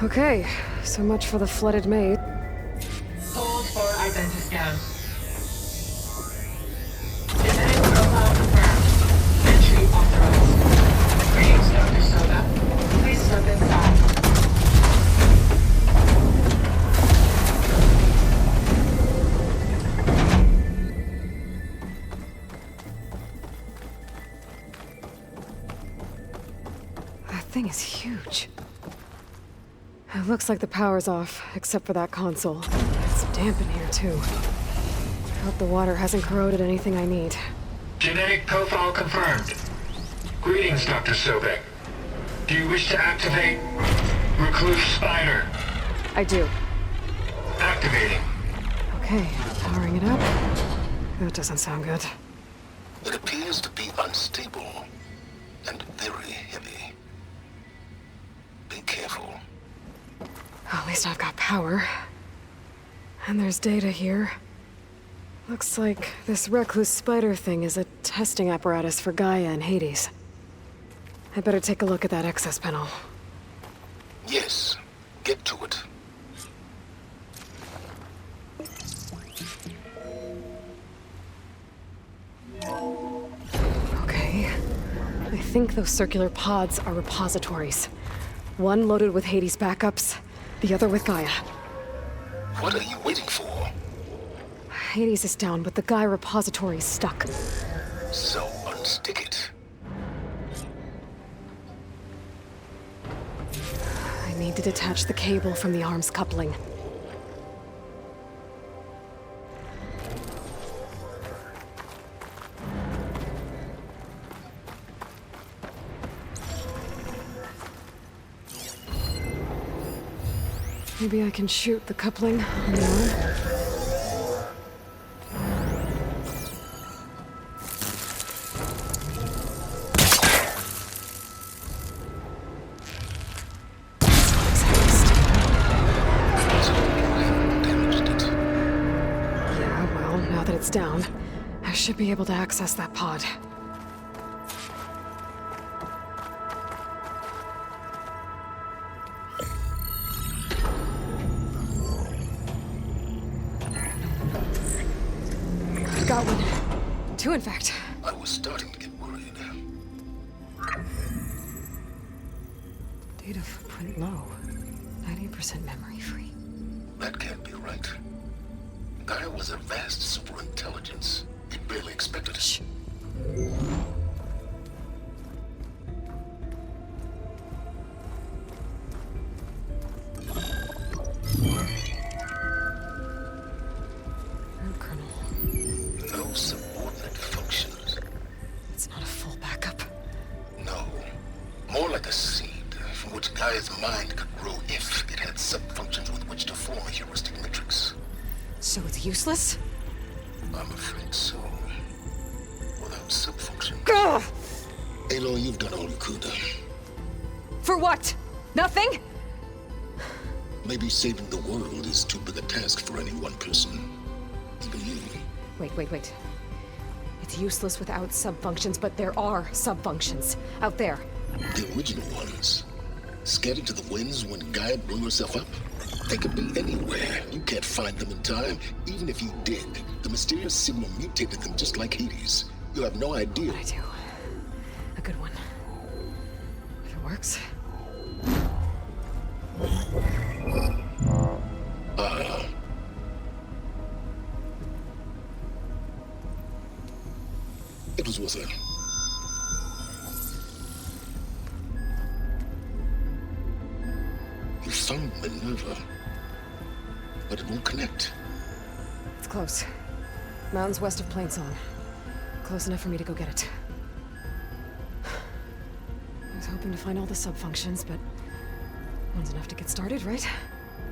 A: Okay, so much for the flooded maid.
E: Hold for identiscan. Genetic profile confirmed. Entry authorized. Greetings, Dr. Soda. Please step inside.
A: That thing is huge. It looks like the power's off, except for that console. It's damp in here, too. Hope the water hasn't corroded anything I need.
E: Genetic profile confirmed. Greetings, Dr. Sobek. Do you wish to activate Recluse Spider?
A: I do.
E: Activating.
A: Okay, powering it up. That doesn't sound good.
S: It appears to be unstable and very heavy. Be careful.
A: At least I've got power. And there's data here. Looks like this recluse spider thing is a testing apparatus for Gaia and Hades. I better take a look at that access panel.
S: Yes, get to it.
A: Okay. I think those circular pods are repositories. One loaded with Hades backups, the other with Gaia.
S: What are you waiting for?
A: Hades is down, but the Gaia repository is stuck.
S: So unstick it.
A: I need to detach the cable from the arms coupling. Maybe I can shoot the coupling on the arm. Yeah, well, now that it's down, I should be able to access that pod. Got one. Two, in fact.
S: I was starting to get worried.
A: Data footprint low. 90% memory free.
S: That can't be right. Gaia was a vast superintelligence. You barely expected it.
A: Shh.
S: No subordinate functions.
A: It's not a full backup.
S: No. More like a seed from which Gaia's mind could grow if it had sub-functions with which to form a heuristic matrix.
A: So it's useless?
S: I'm afraid so. Without sub-functions.
A: Ugh!
S: Aloy, you've done all you could.
A: For what? Nothing?
S: Maybe saving the world is too big a task for any one person. Even you.
A: Wait. It's useless without sub-functions, but there are sub-functions out there.
S: The original ones. Scattered to the winds when Gaia blew herself up? They could be anywhere. You can't find them in time. Even if you did, the mysterious signal mutated them just like Hades. You have no idea.
A: I do. A good one. If it works.
S: It was worth it. You found Minerva, but it won't connect.
A: It's close. Mountains west of Plainsong. Close enough for me to go get it. I was hoping to find all the sub-functions, but one's enough to get started, right?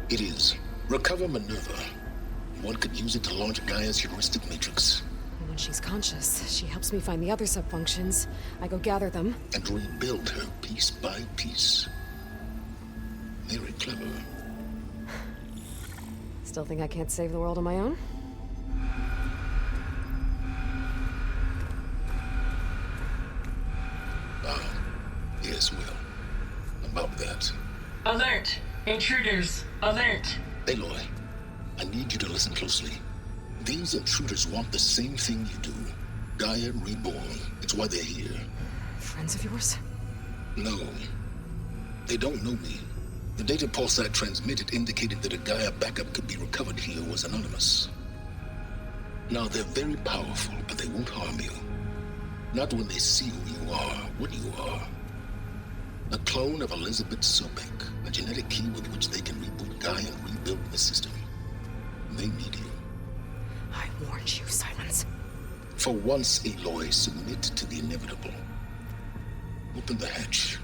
S: It is. Recover Minerva. One could use it to launch Gaia's heuristic matrix.
A: And when she's conscious, she helps me find the other sub-functions. I go gather them.
S: And rebuild her piece by piece. Very clever.
A: Still think I can't save the world on my own?
S: Yes, well, about that.
E: Alert! Intruders, alert.
S: Aloy, I need you to listen closely. These intruders want the same thing you do. Gaia reborn. It's why they're here.
A: Friends of yours?
S: No. They don't know me. The data pulse I transmitted indicated that a Gaia backup could be recovered here was anonymous. Now, they're very powerful, but they won't harm you. Not when they see who you are, what you are. A clone of Elizabeth Sobek, a genetic key with which they can reboot Gaia and rebuild the system. They need you.
A: I warned you, Silence.
S: For once, Aloy, submit to the inevitable. Open the hatch.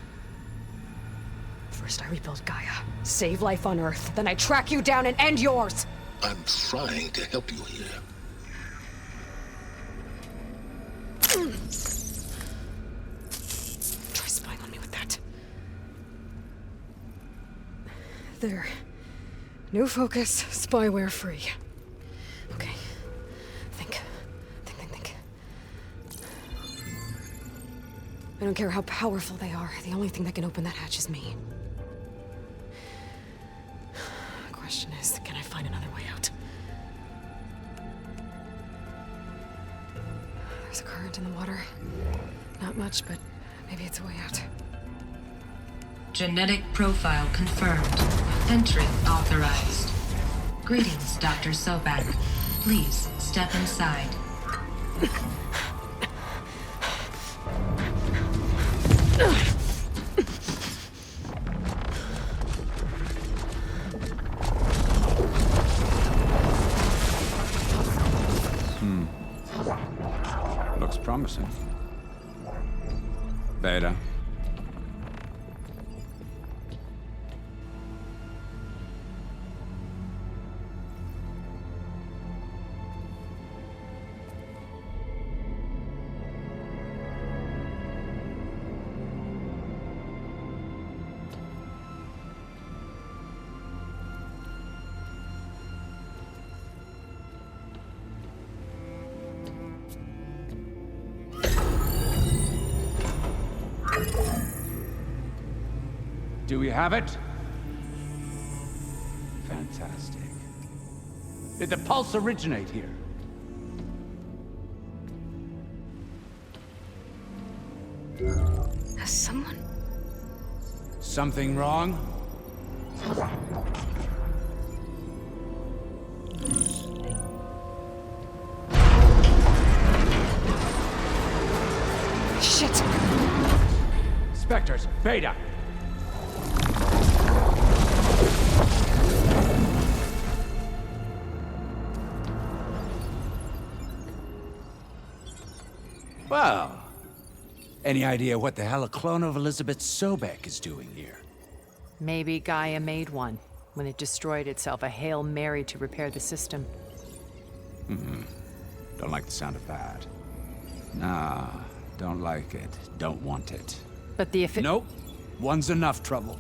A: First I rebuild Gaia, save life on Earth, then I track you down and end yours!
S: I'm trying to help you here.
A: Try spying on me with that. There. New focus, spyware free. Okay. Think. I don't care how powerful they are. The only thing that can open that hatch is me. The question is, can I find another way out? There's a current in the water. Not much, but maybe it's a way out.
E: Genetic profile confirmed. Entry authorized. Greetings, Dr. Sobek. Please step inside.
G: Looks promising. Beta. Do we have it? Fantastic. Did the pulse originate here?
A: Has someone...
G: Something wrong?
A: Shit!
G: Spectres, Beta! Well, any idea what the hell a clone of Elizabeth Sobek is doing here?
M: Maybe Gaia made one when it destroyed itself, a Hail Mary to repair the system.
G: Don't like the sound of that. Nah, don't like it. Don't want it.
M: But the
G: Nope. One's enough trouble.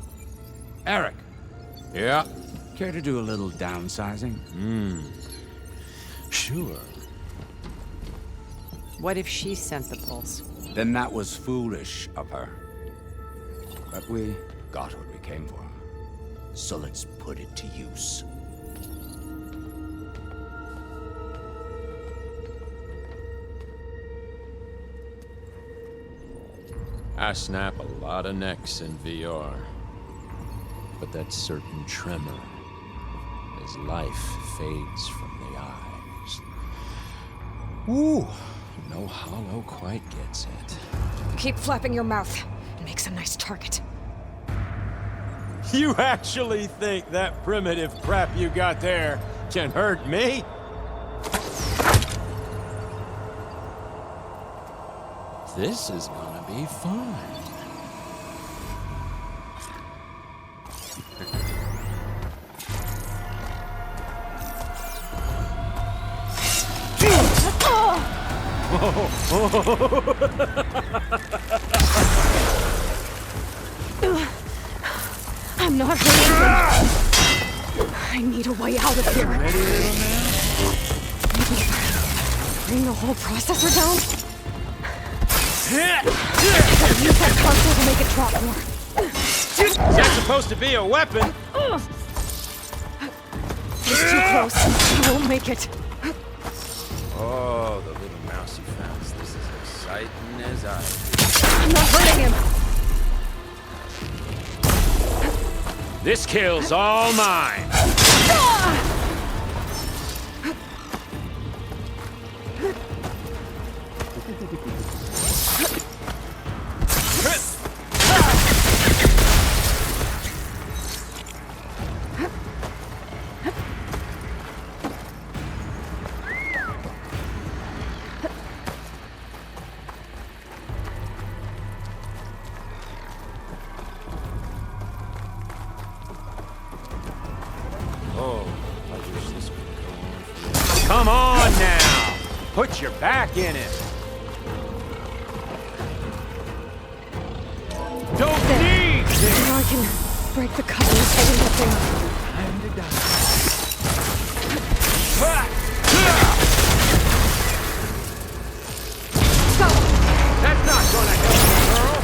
G: Eric.
J: Yeah?
G: Care to do a little downsizing?
J: Sure.
M: What if she sent the pulse?
G: Then that was foolish of her. But we got what we came for. So let's put it to use.
W: I snap a lot of necks in VR. But that certain tremor as life fades from the eyes. Ooh, no hollow quite gets it.
A: Keep flapping your mouth. It makes a nice target.
W: You actually think that primitive crap you got there can hurt me? This is gonna be fun.
A: I'm not hurting. I need a way out of here.
W: Ready, little man?
A: Maybe bring the whole processor down? Use that console to make it drop more.
W: Is that supposed to be a weapon?
D: He's too close. I won't make it.
W: Oh, the little mousy fence. This is exciting as I.
D: I'm not hurting him.
W: This kill's all mine.
N: Come on now! Put your back in it! Don't need this!
D: Now I can break the couplings holding that thing up.
N: Time to die.
D: Stop!
N: That's not gonna help you, girl!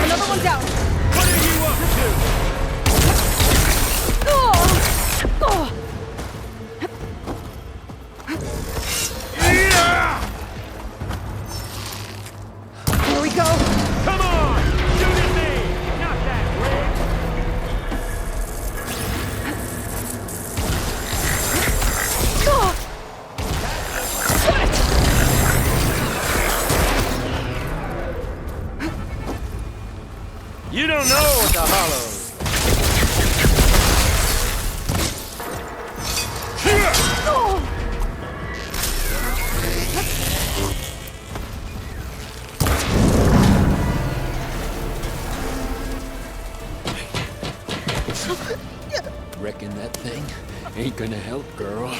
D: Another one down!
N: What are you up to?
D: Here we go!
N: Come on! Shoot at me! Not that way!
W: You don't know what the hollows. Reckon that thing ain't gonna help, girl.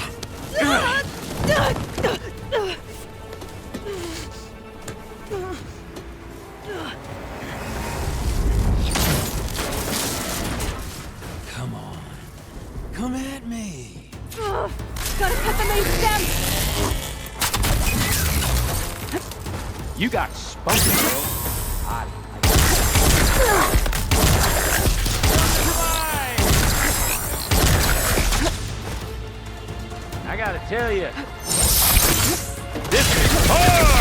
W: Come on. Come at me.
D: Gotta cut the main stem!
N: You got spunky, girl. I gotta tell you, this is hard!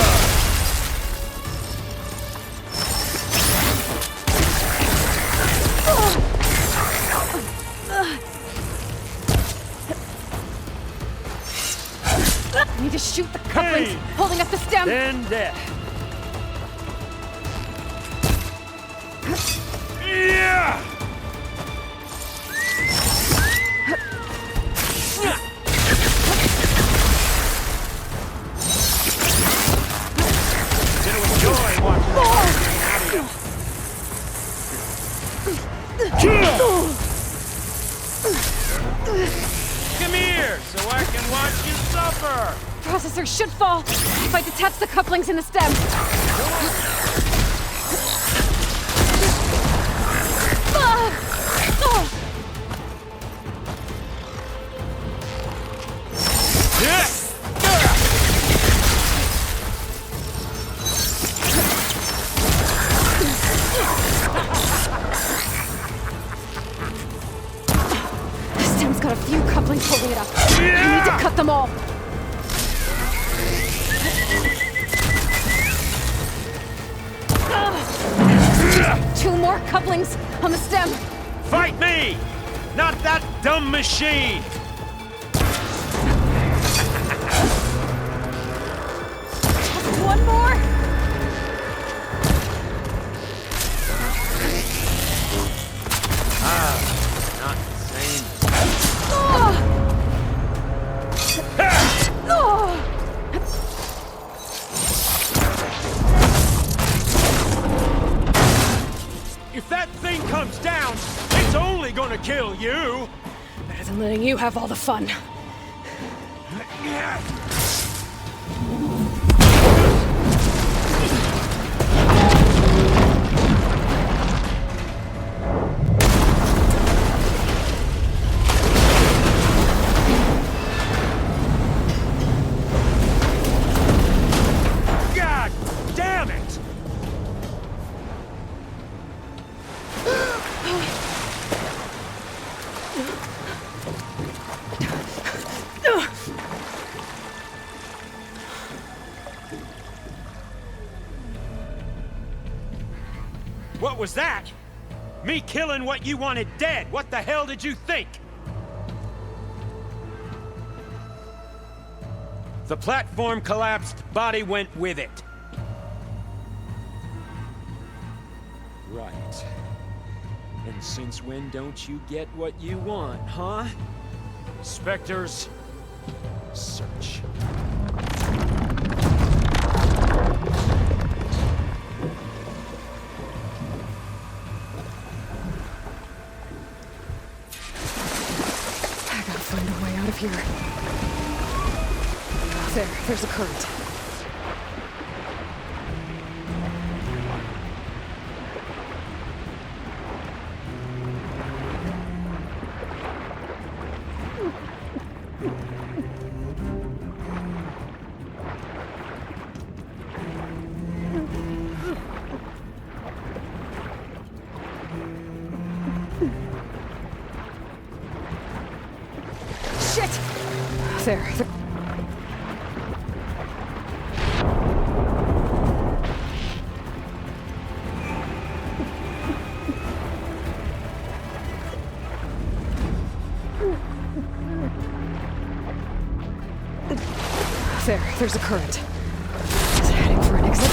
D: I need to shoot the couplings holding up the stem!
N: Then death. Yeah! Come here, so I can watch you suffer!
D: Processor should fall if I detach the couplings in the stem. The stem's got a few couplings holding it up. I need to cut them all. Two more couplings on the stem.
N: Fight me! Not that dumb machine!
D: One more.
N: Not the same. If that thing comes down, it's only gonna kill you!
D: Better than letting you have all the fun.
N: God damn!
R: What was that? Me killing what you wanted dead. What the hell did you think? The platform collapsed, body went with it.
B: Right. And since when don't you get what you want, huh? Spectres, search.
A: I gotta find a way out of here. There's a current. Shit! There. There's a current. Is it heading for an exit?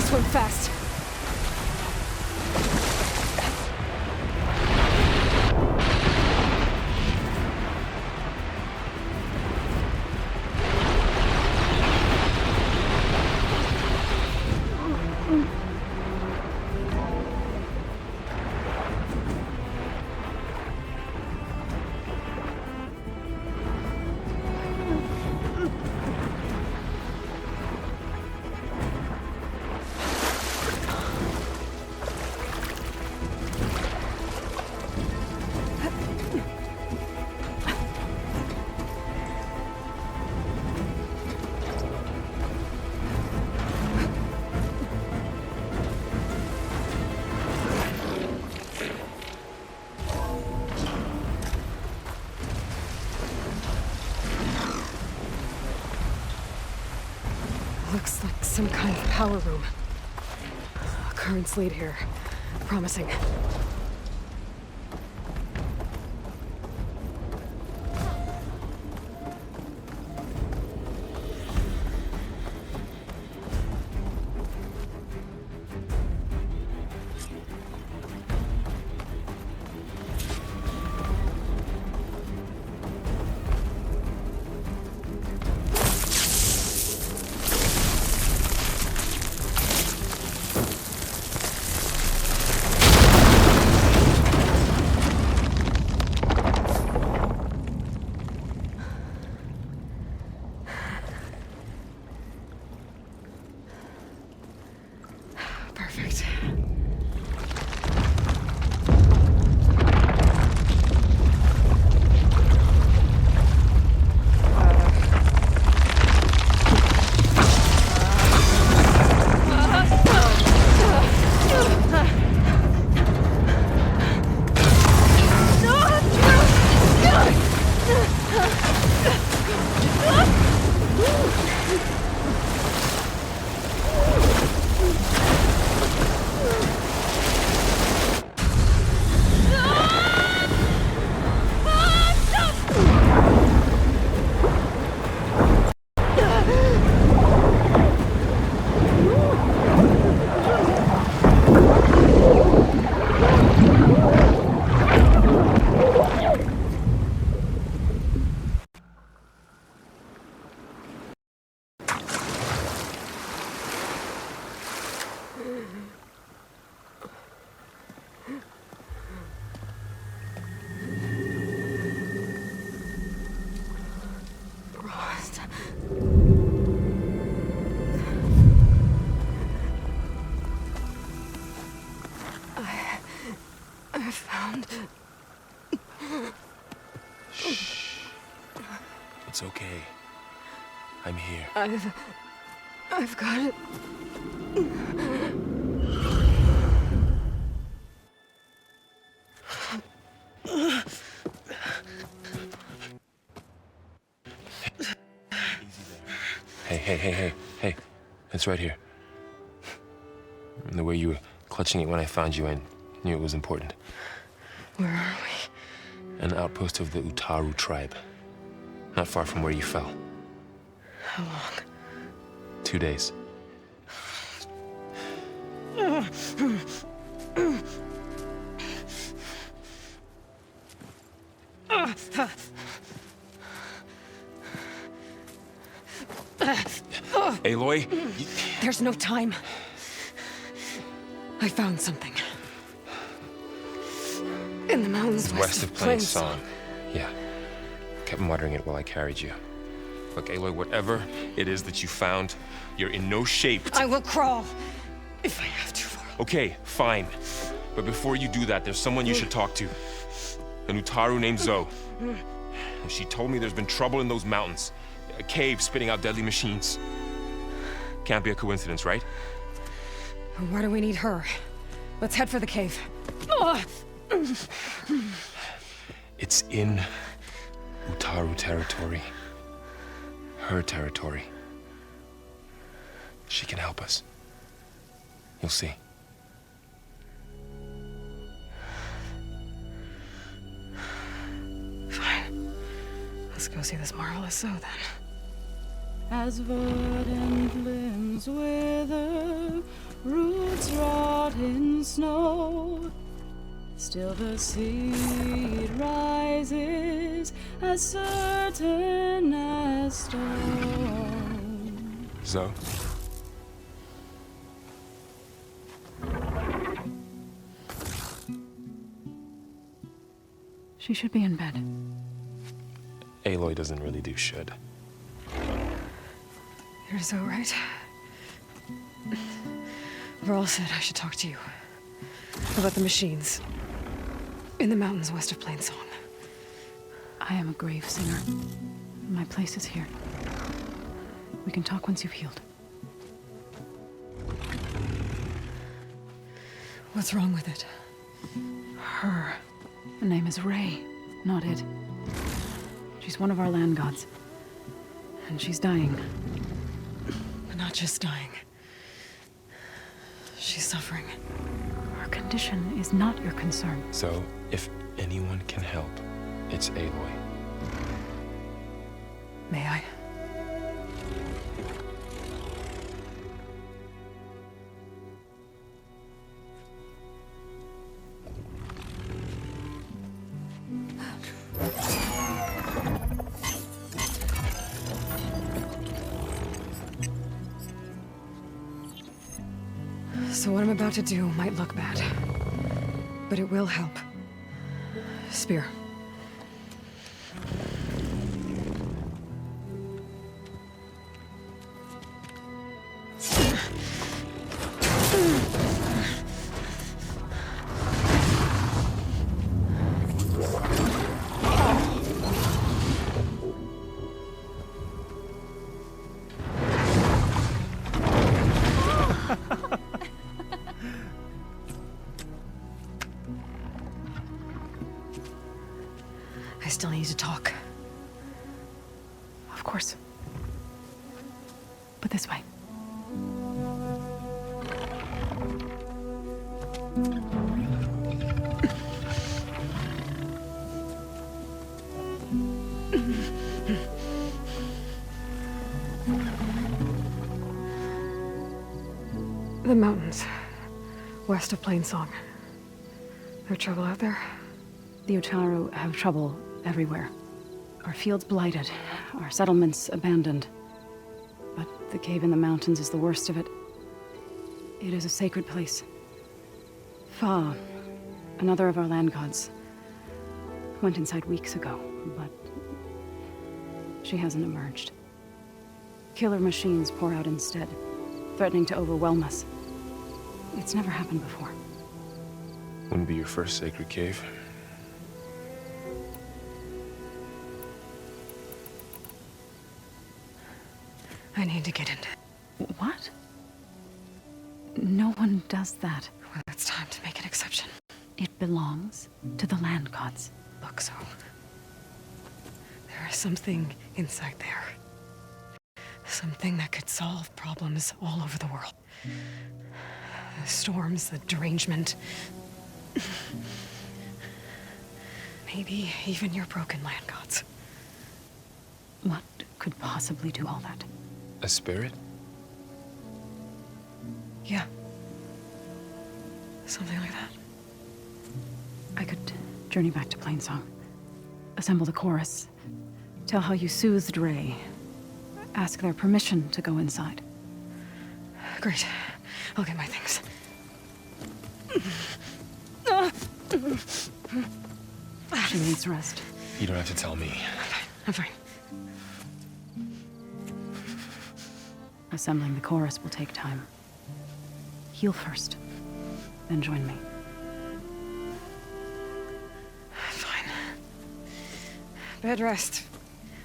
A: Swim fast. Looks like some kind of power room. Currents lead here. Promising.
J: It's okay. I'm here.
A: I've got it.
J: Hey. It's right here. The way you were clutching it when I found you, I knew it was important.
A: Where are we?
J: An outpost of the Utaru tribe. Not far from where you fell.
A: How long?
J: 2 days. Aloy?
A: There's no time. I found something. In the mountains
J: West of Plain Song. Yeah. Kept muttering it while I carried you. Look, Aloy, whatever it is that you found, you're in no shape to...
A: I will crawl, if I have to.
J: Okay, fine. But before you do that, there's someone you should talk to. An Utaru named Zoe. She told me there's been trouble in those mountains. A cave spitting out deadly machines. Can't be a coincidence, right?
A: Why do we need her? Let's head for the cave.
J: It's in Utaru territory. Her territory. She can help us. You'll see.
A: Fine. Let's go see this marvelous Zoe then.
H: As verdant limbs wither, roots rot in snow, still the seed rises as certain as stone.
J: Zoe?
H: She should be in bed.
J: Aloy doesn't really do should.
A: You're so right. Varl said I should talk to you about the machines in the mountains west of Plain Song.
H: I am a grave singer. My place is here. We can talk once you've healed.
A: What's wrong with it?
H: Her. The name is Ray, not it. She's one of our land gods. And she's dying.
A: But not just dying. She's suffering.
H: Her condition is not your concern.
J: So, if anyone can help, it's Aloy.
A: May I? So what I'm about to do might look bad, but it will help. Spear. I still need to talk.
H: Of course. But this way.
A: The mountains, west of Plain Song. There's trouble out there?
H: The Utaru have trouble everywhere. Our fields blighted, our settlements abandoned. But the cave in the mountains is the worst of it. It is a sacred place. Fa, another of our land gods, went inside weeks ago, but she hasn't emerged. Killer machines pour out instead, threatening to overwhelm us. It's never happened before.
J: Wouldn't be your first sacred cave.
A: I need to get into.
H: What? No one does that.
A: Well, it's time to make an exception.
H: It belongs to the land gods.
A: Look, so there is something inside there. Something that could solve problems all over the world. The storms, the derangement. Maybe even your broken land gods.
H: What could possibly do all that?
J: A spirit?
A: Yeah. Something like that.
H: I could journey back to Plainsong. Assemble the chorus. Tell how you soothed Ray. Ask their permission to go inside.
A: Great. I'll get my things.
H: She needs rest.
J: You don't have to tell me.
A: I'm fine.
H: Assembling the chorus will take time. Heal first, then join me.
A: Fine. Bed rest.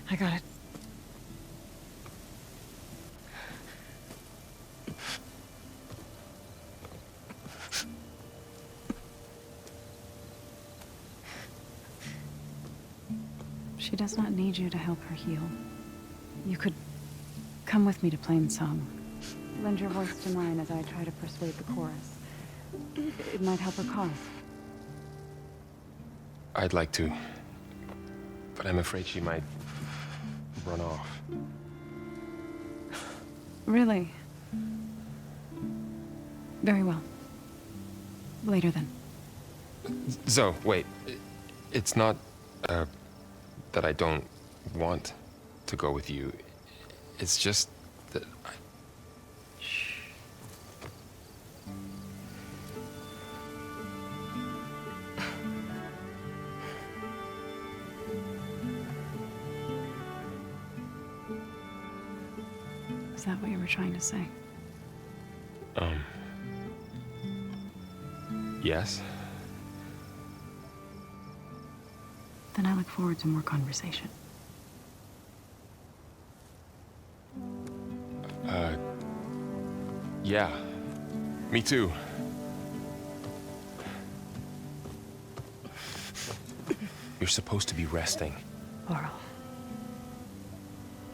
A: I got it.
H: She does not need you to help her heal. You could come with me to Plainsong. Lend your voice to mine as I try to persuade the chorus. It might help her cause.
J: I'd like to, but I'm afraid she might run off.
H: Really? Very well. Later then.
J: Zoe, wait. It's not, that I don't want to go with you. It's just that I...
H: Shh. Is that what you were trying to say?
J: Yes?
H: Then I look forward to more conversation.
J: Yeah. Me too. You're supposed to be resting.
A: Laurel,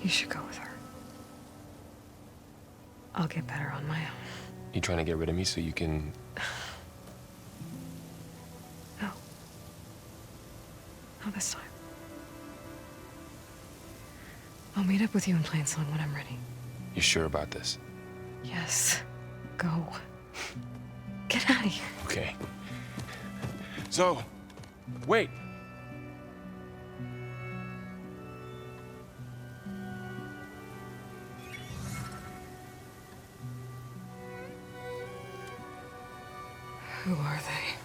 A: you should go with her. I'll get better on my own.
J: You trying to get rid of me so you can...
A: No. Not this time. I'll meet up with you in Plainsong when I'm ready.
J: You sure about this?
A: Yes. Go. Get out of here.
J: Okay. So, wait.
A: Who are they?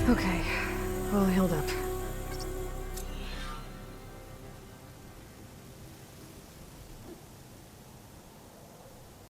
A: Okay, all healed up.